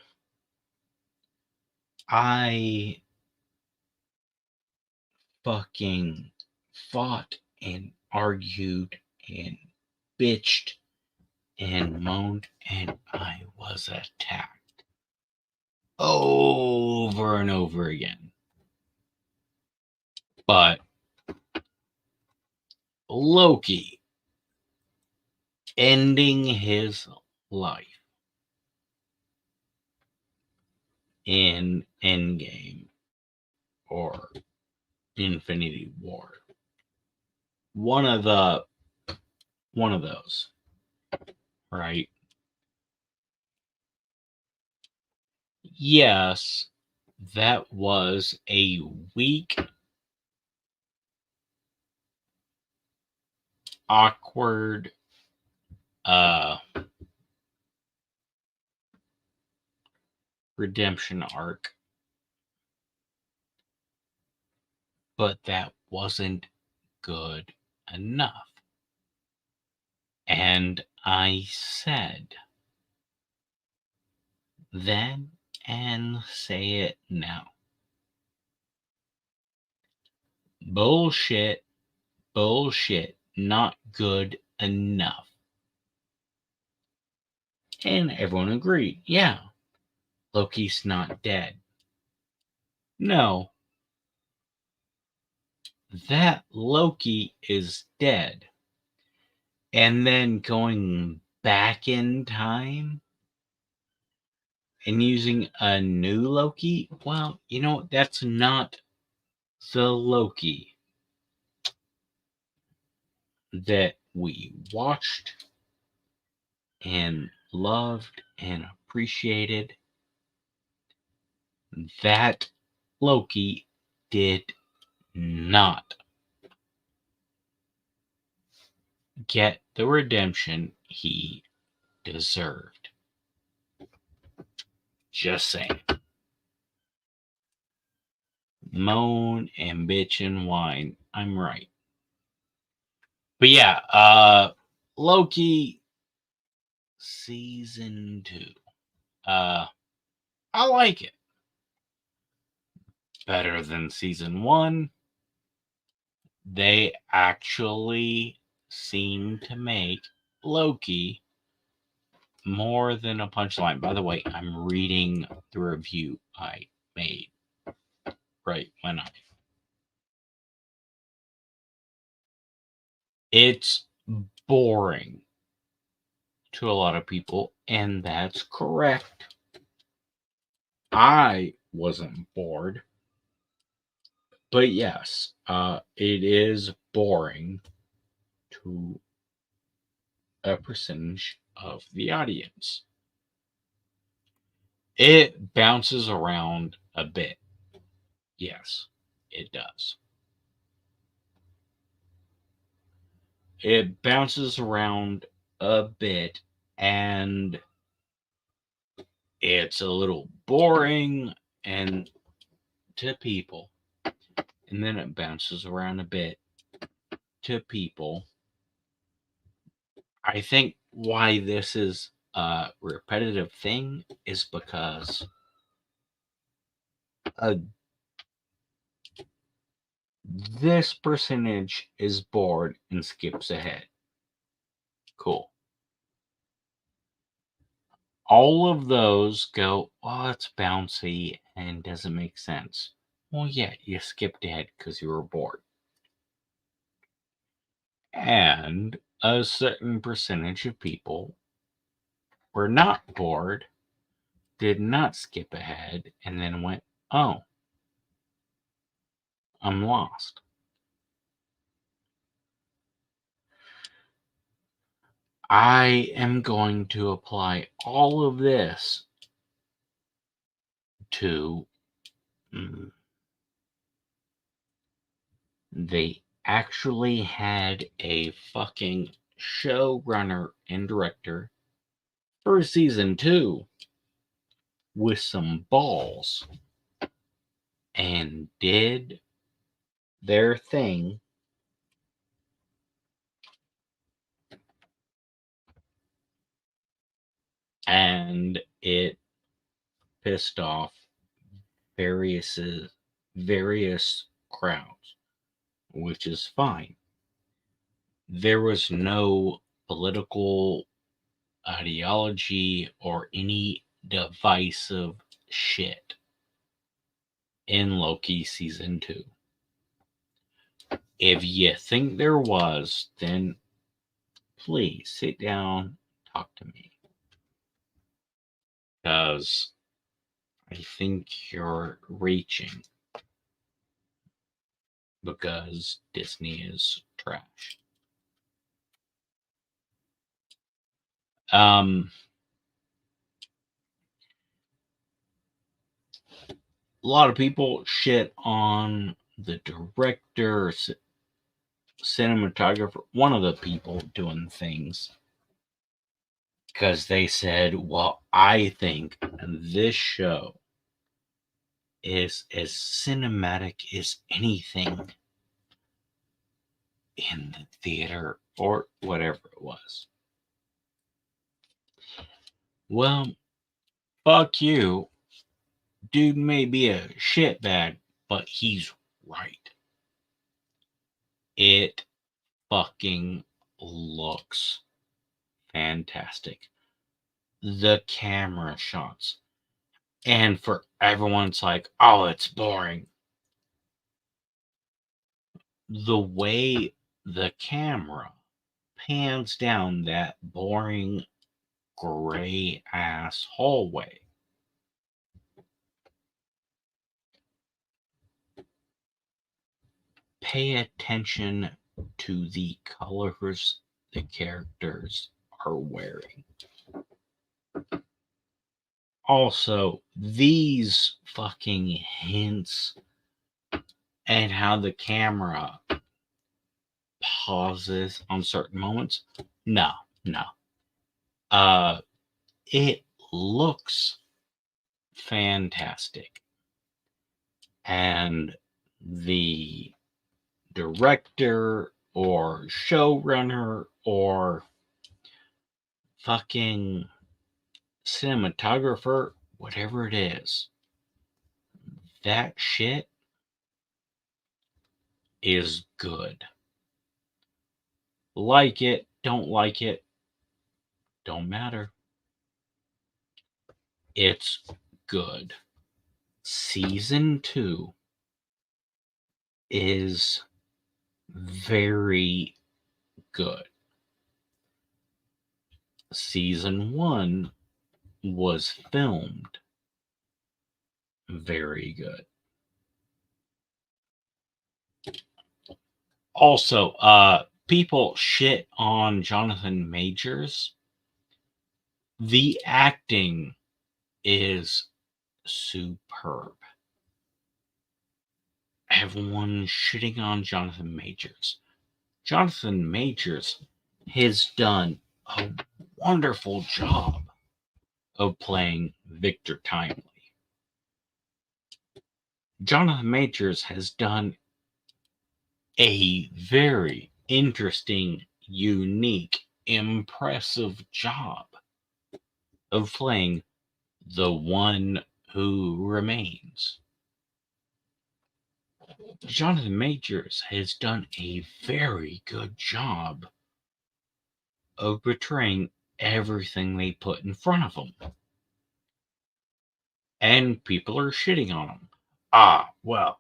A: I fucking fought and argued and bitched and moaned, and I was attacked over and over again. But Loki ending his life in Endgame or Infinity War. One of those, right? Yes, that was a weak, awkward, redemption arc. But that wasn't good enough. And I said then and say it now. Bullshit, not good enough. And everyone agreed, yeah, Loki's not dead. No, that Loki is dead. And then going back in time and using a new Loki, well, that's not the Loki that we watched and loved and appreciated, that Loki did not get the redemption he deserved. Just saying. Moan and bitch and whine. I'm right. But yeah, Loki season 2. I like it. Better than season 1. They actually seem to make Loki more than a punchline. By the way, I'm reading the review I made right when it's boring to a lot of people, and that's correct. I wasn't bored, but yes, it is boring to a percentage of the audience. It bounces around a bit. Yes, it does. It bounces around a bit, and it's a little boring and to people, and then it bounces around a bit to people. I think why this is a repetitive thing is because this percentage is bored and skips ahead. Cool. All of those go, oh, it's bouncy and doesn't make sense. Well, yeah, you skipped ahead because you were bored. And a certain percentage of people were not bored, did not skip ahead, and then went, oh, I'm lost. I am going to apply all of this to they actually had a fucking showrunner and director for season 2 with some balls and did their thing. And it pissed off various crowds, which is fine. There was no political ideology or any divisive shit in Loki season 2. If you think there was, then please sit down, talk to me. Because I think you're reaching. Because Disney is trash. A lot of people shit on the director, cinematographer, one of the people doing things, because they said, well, I think this show is as cinematic as anything in the theater or whatever it was. Well, fuck you. Dude may be a shitbag, but he's right. It fucking looks fantastic. The camera shots. And for everyone's like, oh, it's boring. The way the camera pans down that boring gray ass hallway. Pay attention to the colors the characters are wearing. Also, these fucking hints and how the camera pauses on certain moments. No. It looks fantastic. And the director or showrunner or fucking cinematographer, whatever it is, that shit is good. Like it, don't like it, don't matter. It's good. Season 2 is very good. Season 1 was filmed very good. Also, people shit on Jonathan Majors. The acting is superb. Everyone shitting on Jonathan Majors. Jonathan Majors has done a wonderful job of playing Victor Timely. Jonathan Majors has done a very interesting, unique, impressive job of playing the one who remains. Jonathan Majors has done a very good job of portraying everything they put in front of him. And people are shitting on him. Well,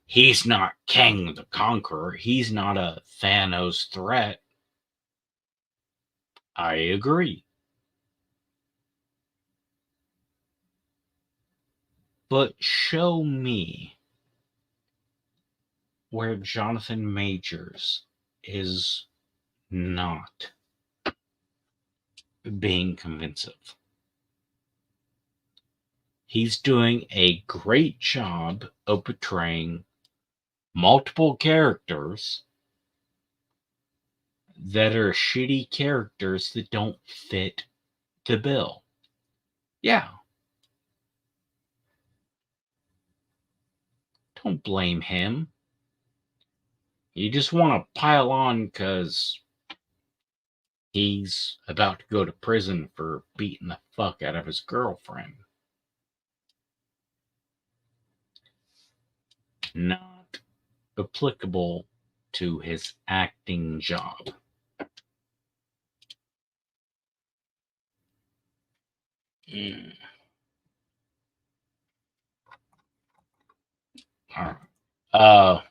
A: he's not Kang the Conqueror. He's not a Thanos threat. I agree. But show me where Jonathan Majors is not being convincing. He's doing a great job of portraying multiple characters that are shitty characters that don't fit the bill. Yeah. Don't blame him. You just want to pile on because he's about to go to prison for beating the fuck out of his girlfriend. Not applicable to his acting job. Alright.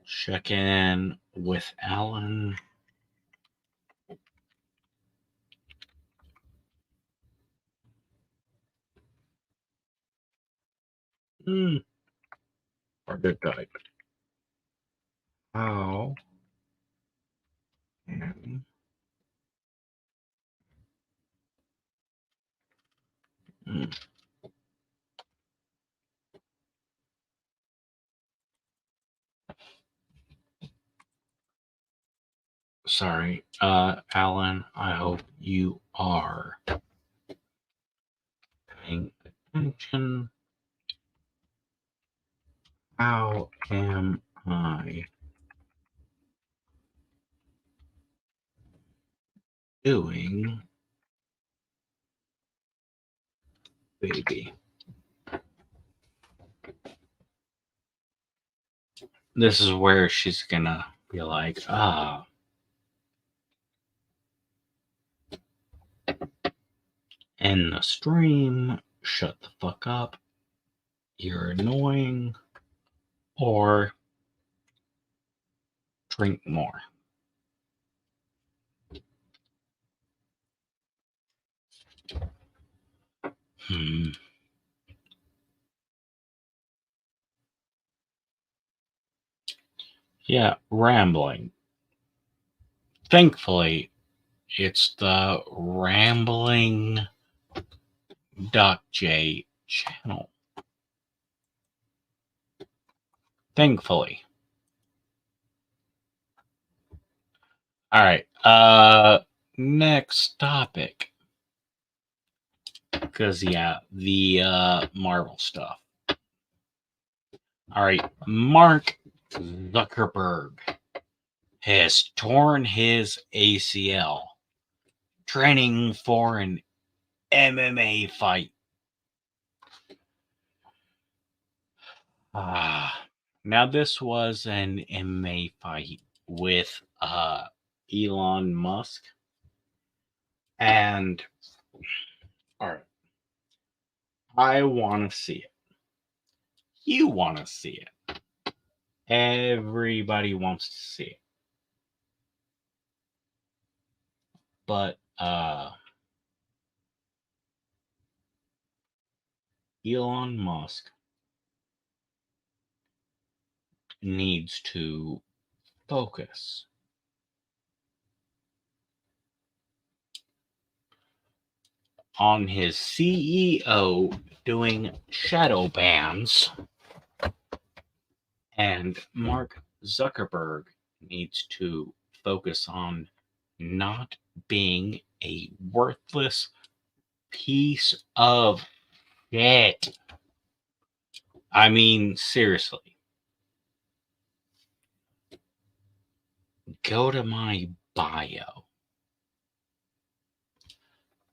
A: Check in with Alan. Hard to type. How can Sorry, Alan, I hope you are paying attention. How am I doing, baby? This is where she's gonna be like, end the stream, shut the fuck up, you're annoying, or drink more. Yeah, rambling. Thankfully, it's the Rambling Doc J channel. Thankfully. All right. Next topic. Because, yeah, the Marvel stuff. All right. Mark Zuckerberg has torn his ACL training for an MMA fight. Now, this was an MMA fight with Elon Musk. And, all right, I want to see it. You want to see it. Everybody wants to see it. But Elon Musk needs to focus on his CEO doing shadow bans, and Mark Zuckerberg needs to focus on not being a worthless piece of shit. I mean, seriously. Go to my bio.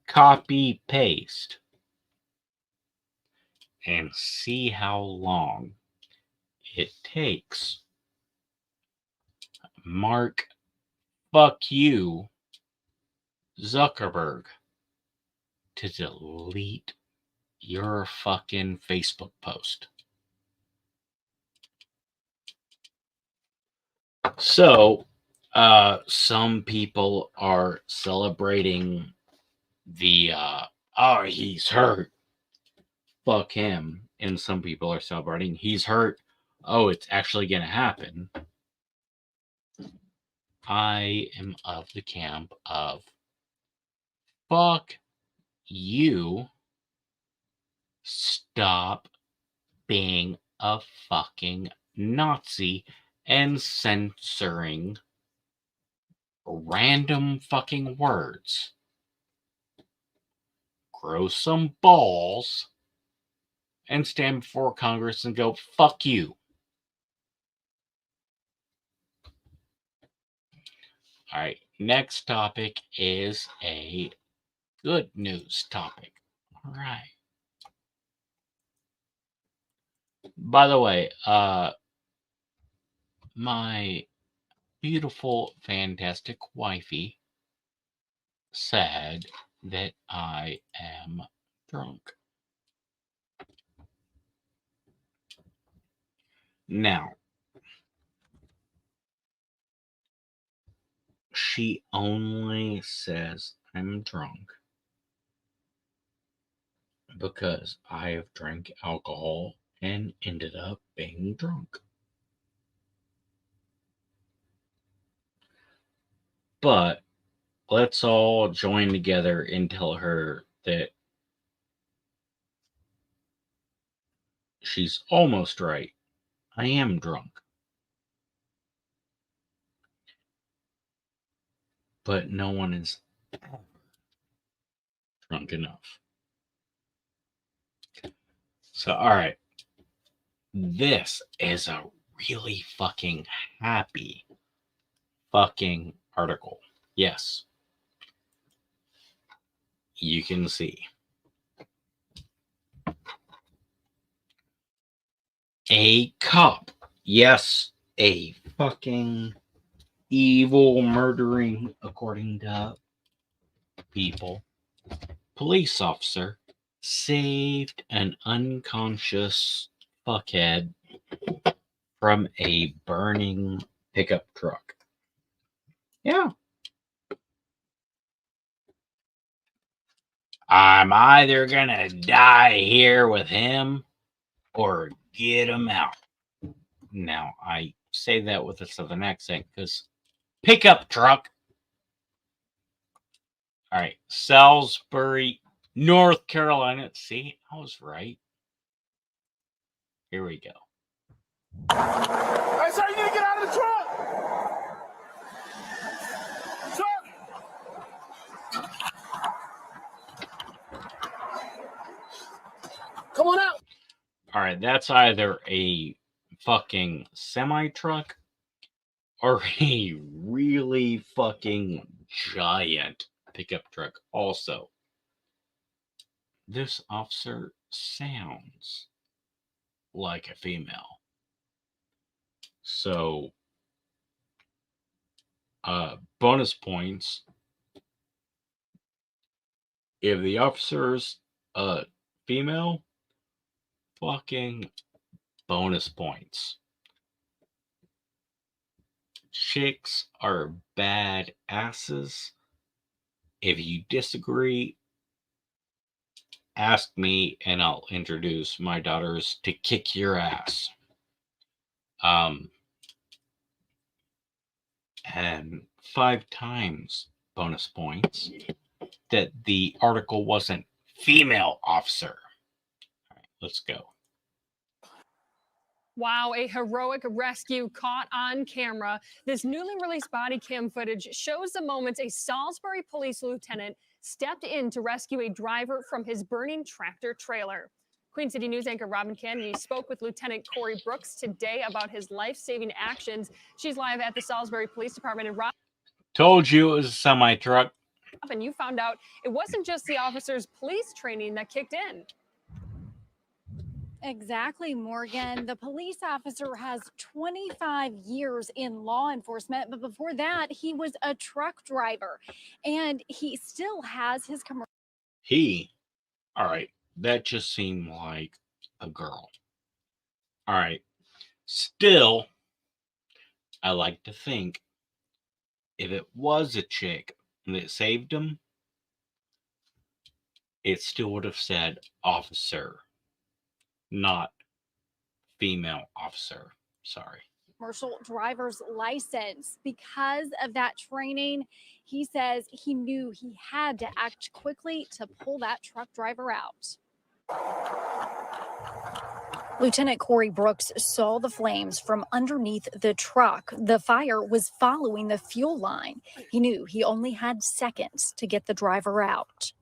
A: Copy paste. And see how long it takes Mark fuck you Zuckerberg to delete your fucking Facebook post. So, some people are celebrating the, oh, he's hurt. Fuck him. And some people are celebrating he's hurt. Oh, it's actually going to happen. I am of the camp of fuck you. Stop being a fucking Nazi and censoring random fucking words. Grow some balls and stand before Congress and go, fuck you. All right, next topic is a good news topic. All right. By the way, my beautiful, fantastic wifey said that I am drunk. Now, she only says I'm drunk because I have drank alcohol and ended up being drunk. But let's all join together and tell her that she's almost right. I am drunk. But no one is ever drunk enough. So, all right. This is a really fucking happy fucking article. Yes. You can see. A cop. Yes, a fucking evil murdering, according to people, police officer saved an unconscious fuckhead from a burning pickup truck. Yeah. I'm either gonna die here with him or get him out. Now, I say that with a southern accent because pickup truck. All right, Salisbury, North Carolina. See, I was right. Here we go.
H: Hey, sir, you need to get out of the truck. Sir. Come on out.
A: All right, that's either a fucking semi truck or a really fucking giant pickup truck. Also, this officer sounds like a female. So, bonus points if the officer's female, fucking bonus points. Chicks are bad asses. If you disagree, ask me and I'll introduce my daughters to kick your ass. And 5 times bonus points that the article wasn't female officer. All right, let's go.
I: Wow, a heroic rescue caught on camera. This newly released body cam footage shows the moments a Salisbury police lieutenant stepped in to rescue a driver from his burning tractor trailer. Queen City News anchor Robin Kennedy spoke with Lieutenant Corey Brooks today about his life-saving actions. She's live at the Salisbury Police Department. And
A: Told you it was a semi-truck.
I: And you found out it wasn't just the officer's police training that kicked in.
J: Exactly, Morgan. The police officer has 25 years in law enforcement, but before that, he was a truck driver, and he still has his commercial.
A: All right, that just seemed like a girl. All right, still, I like to think if it was a chick that saved him, it still would have said officer, not female officer. Sorry.
J: Commercial driver's license. Because of that training, he says he knew he had to act quickly to pull that truck driver out. Lieutenant Corey Brooks saw the flames from underneath the truck. The fire was following the fuel line. He knew he only had seconds to get the driver out.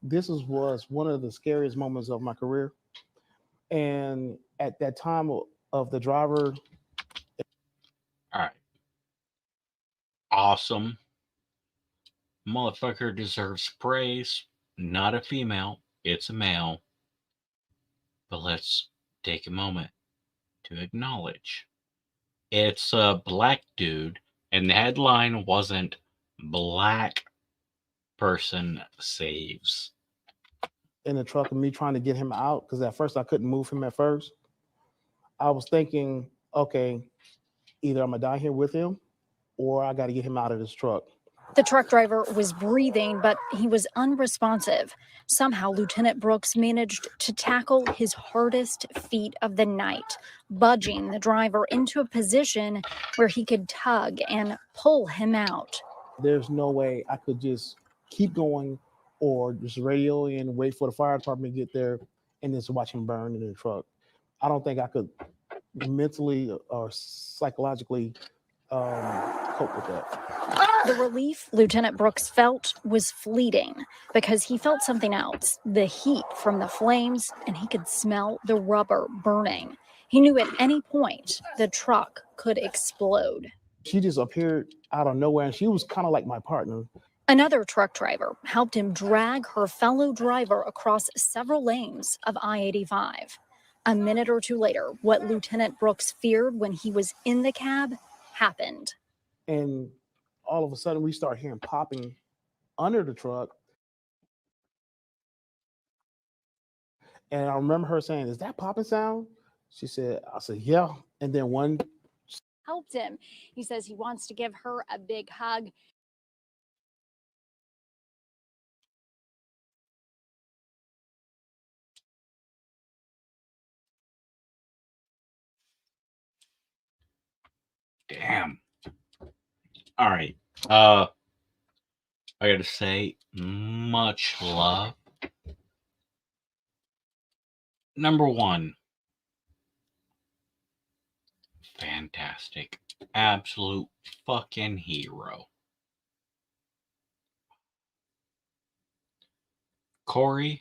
K: This was one of the scariest moments of my career. And at that time of the driver.
A: All right. Awesome. Motherfucker deserves praise. Not a female, it's a male. But let's take a moment to acknowledge it's a black dude, and the headline wasn't black person saves.
K: In the truck and me trying to get him out, because at first I couldn't move him at first. I was thinking, okay, either I'm gonna die here with him or I got to get him out of this truck.
J: The truck driver was breathing, but he was unresponsive. Somehow, Lieutenant Brooks managed to tackle his hardest feat of the night, budging the driver into a position where he could tug and pull him out.
K: There's no way I could just keep going or just radio and wait for the fire department to get there and just watch him burn in the truck. I don't think I could mentally or psychologically cope with that.
J: The relief Lieutenant Brooks felt was fleeting because he felt something else, the heat from the flames, and he could smell the rubber burning. He knew at any point the truck could explode.
K: She just appeared out of nowhere, and she was kind of like my partner.
J: Another truck driver helped him drag her fellow driver across several lanes of I-85. A minute or two later, what Lieutenant Brooks feared when he was in the cab happened.
K: And all of a sudden, we start hearing popping under the truck. And I remember her saying, "Is that popping sound?" She said, I said, "Yeah." And then one
J: helped him. He says he wants to give her a big hug.
A: Damn. All right. I gotta say, much love. Number one, fantastic. Absolute fucking hero. Corey.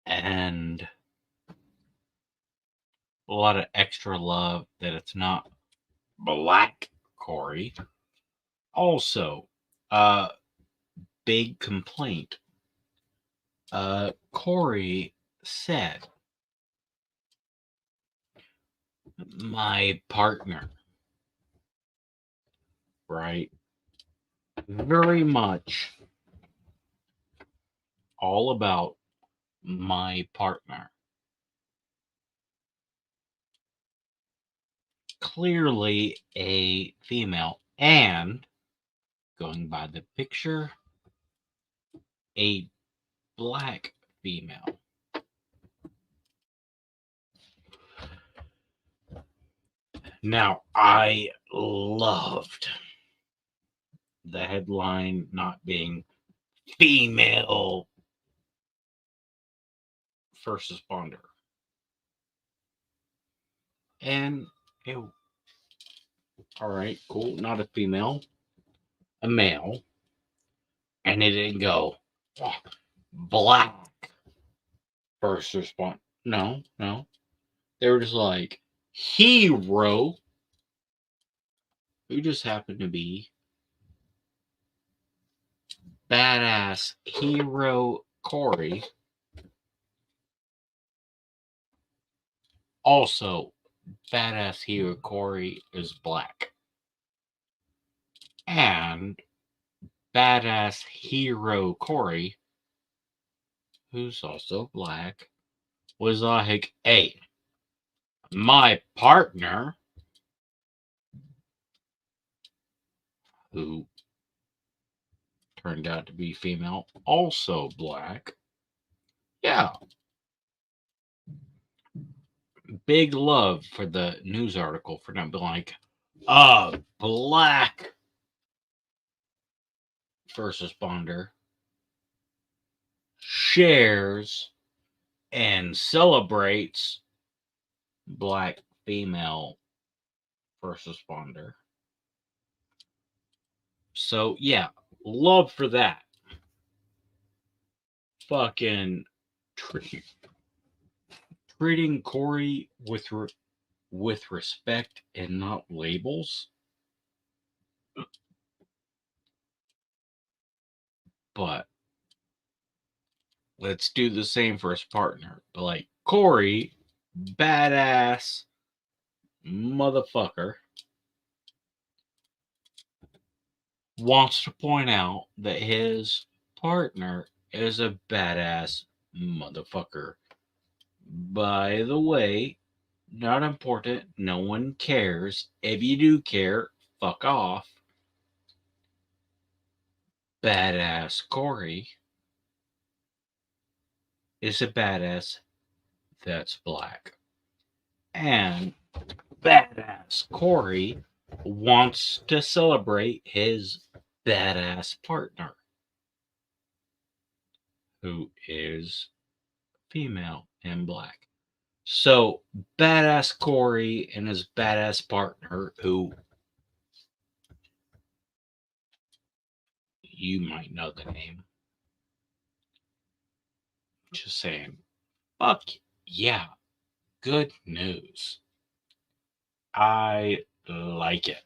A: And a lot of extra love that it's not Black Corey. Also, big complaint. Corey said, my partner, right? Very much all about my partner. Clearly a female, and going by the picture, a Black female. Now, I loved the headline not being female first responder. And it, all right, cool. Not a female, a male. And it didn't go, oh, Black first responder. No. They were just like, hero, who just happened to be badass hero Corey. Also, badass hero Corey is Black. And badass hero Corey, who's also Black, was like, hey, my partner, who turned out to be female, also Black. Yeah. Big love for the news article for not being like, Black first responder shares and celebrates Black female first responder. So, yeah, love for that. Fucking treating Corey with respect and not labels. But let's do the same for his partner. But like, Corey, badass motherfucker, wants to point out that his partner is a badass motherfucker. By the way, not important. No one cares. If you do care, fuck off. Badass Corey is a badass that's Black. And badass Corey wants to celebrate his badass partner, who is female and Black. So, badass Corey and his badass partner, who you might know the name. Just saying, fuck yeah, good news. I like it.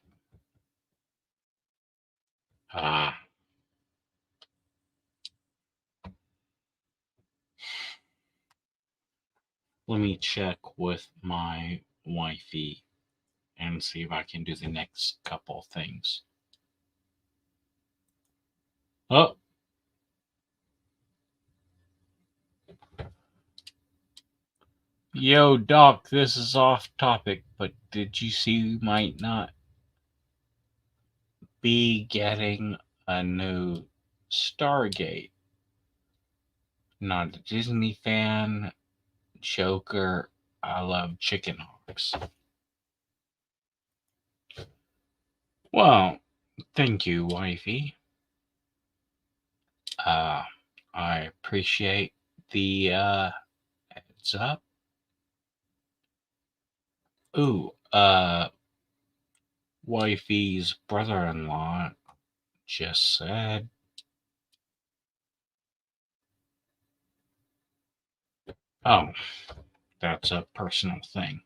A: Let me check with my wifey and see if I can do the next couple things. Oh. Yo, Doc, this is off topic, but did you see you might not be getting a new Stargate? Not a Disney fan, Joker, I love chicken hawks. Well, thank you, wifey. I appreciate the heads up. Ooh, wifey's brother-in-law just said, oh, that's a personal thing.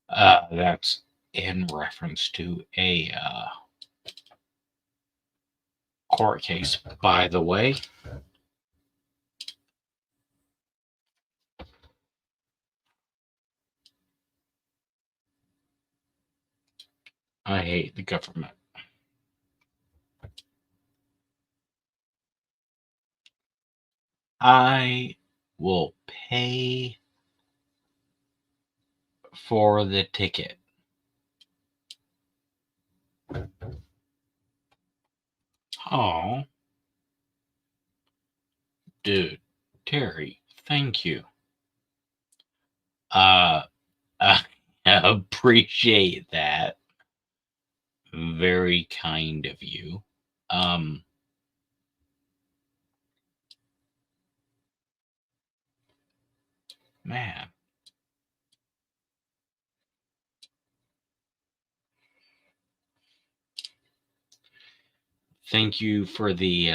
A: That's in reference to a court case, by the way. I hate the government. I will pay for the ticket. Oh, dude, Terry, thank you. I appreciate that. Very kind of you. Man. Thank you for the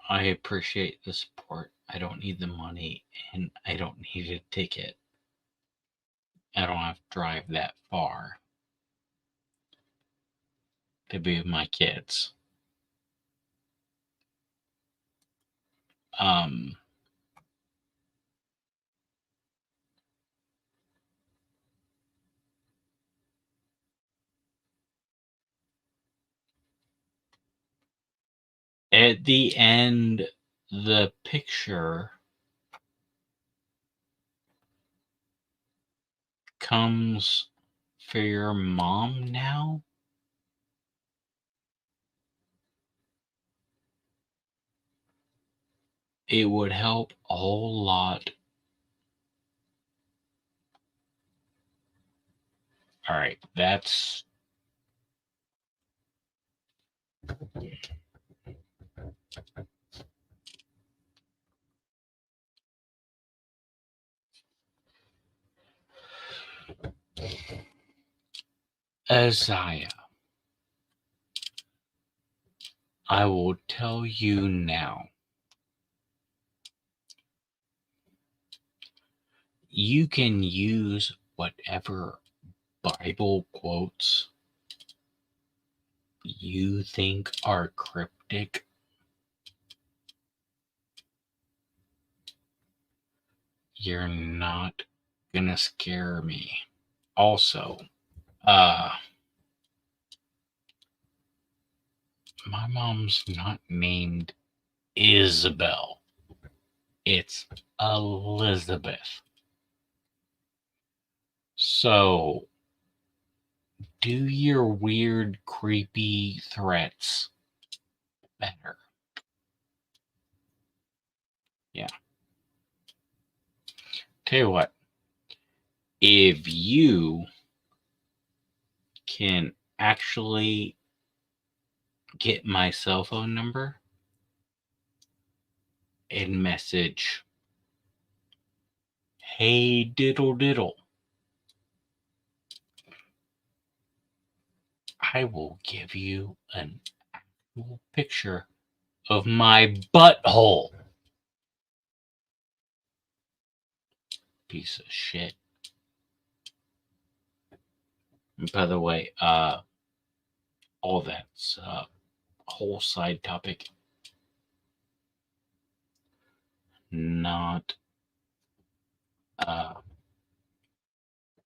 A: I appreciate the support. I don't need the money and I don't need a ticket. I don't have to drive that far to be with my kids. At the end, the picture comes for your mom now? It would help a whole lot. All right, that's Isaiah. I will tell you now. You can use whatever Bible quotes you think are cryptic. You're not gonna scare me. Also, my mom's not named Isabel. It's Elizabeth. So, do your weird, creepy threats better. Yeah. Tell you what, if you can actually get my cell phone number and message, hey diddle diddle, I will give you an actual picture of my butthole. Piece of shit. And by the way, all that's a whole side topic. Not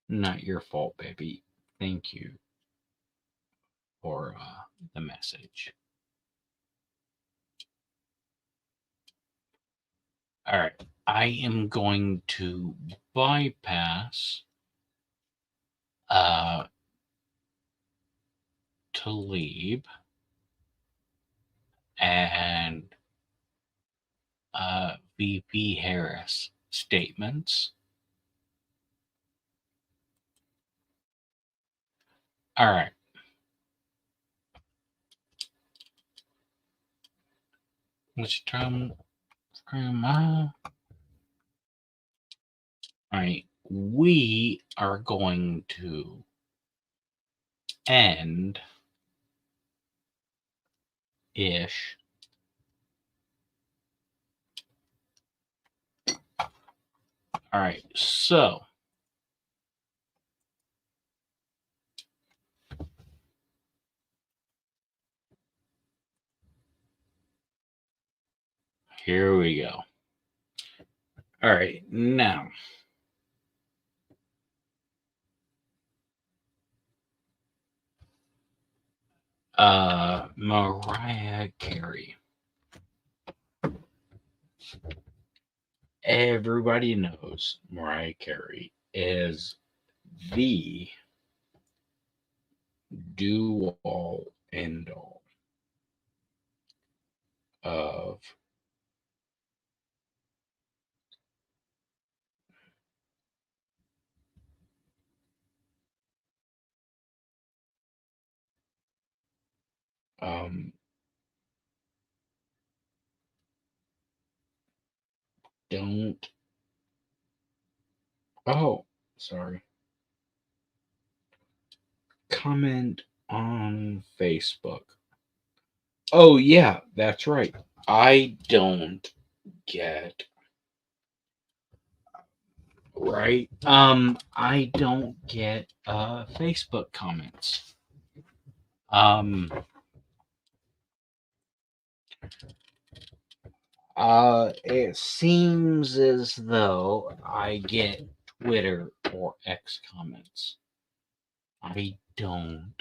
A: your fault, baby. Thank you for the message. All right, I am going to bypass Talib and VP Harris statements. All right. Let's try all right. We are going to end ish. All right. So here we go. All right. Now, Mariah Carey. Everybody knows Mariah Carey is the do-all, end-all of don't. Oh, sorry. Comment on Facebook. Oh, yeah, that's right. I don't get right. I don't get Facebook comments. It seems as though I get Twitter or X comments. I don't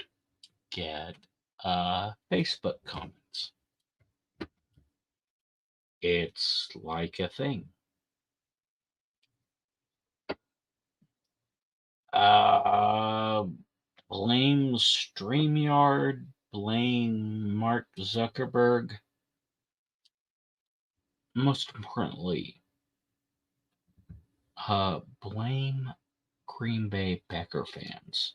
A: get Facebook comments. It's like a thing. Blame StreamYard, blame Mark Zuckerberg. Most importantly, blame Green Bay Packer fans.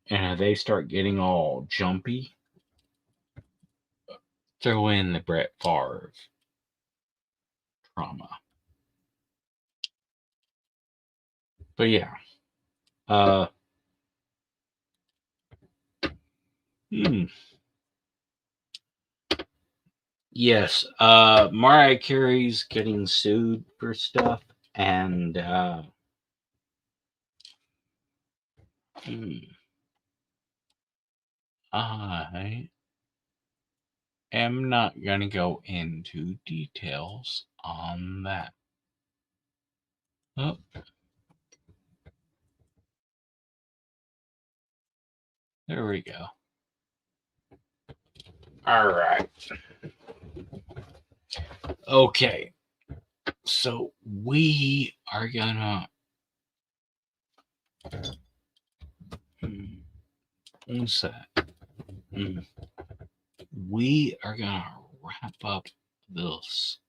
A: And if they start getting all jumpy, throw in the Brett Favre trauma. But yeah. Yes, Mariah Carey's getting sued for stuff, and I am not going to go into details on that. Oh. There we go. All right. Okay. So we are gonna what's that? We are gonna wrap up this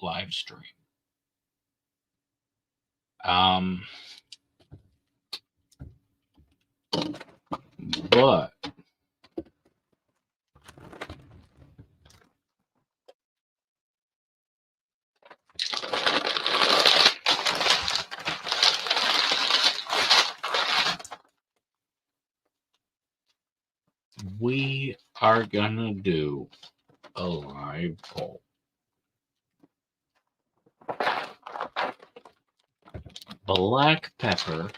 A: live stream. But we are gonna do a live poll. Black pepper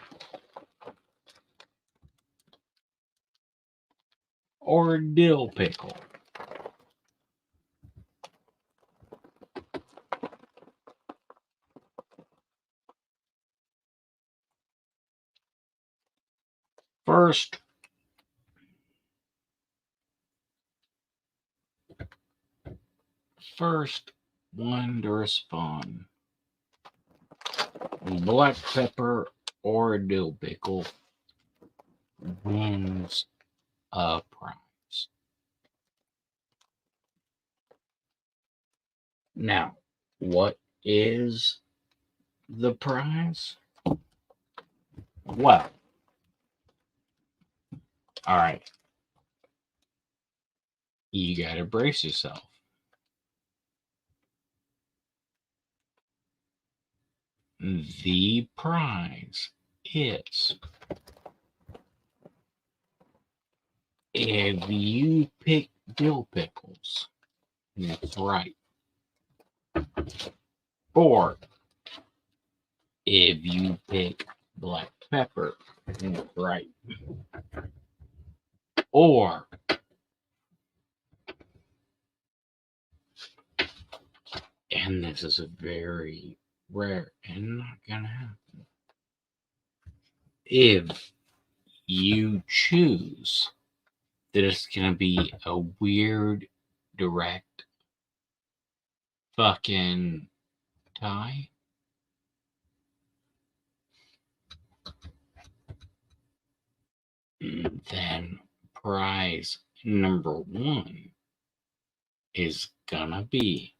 A: or dill pickle? First one to respond. Black pepper or a dill pickle wins a prize. Now, what is the prize? Well, all right. You got to brace yourself. The prize is if you pick dill pickles, that's right. Or if you pick black pepper, that's right. Or and this is a very rare and not gonna happen. If you choose that it's gonna be a weird, direct fucking tie, then prize number one is gonna be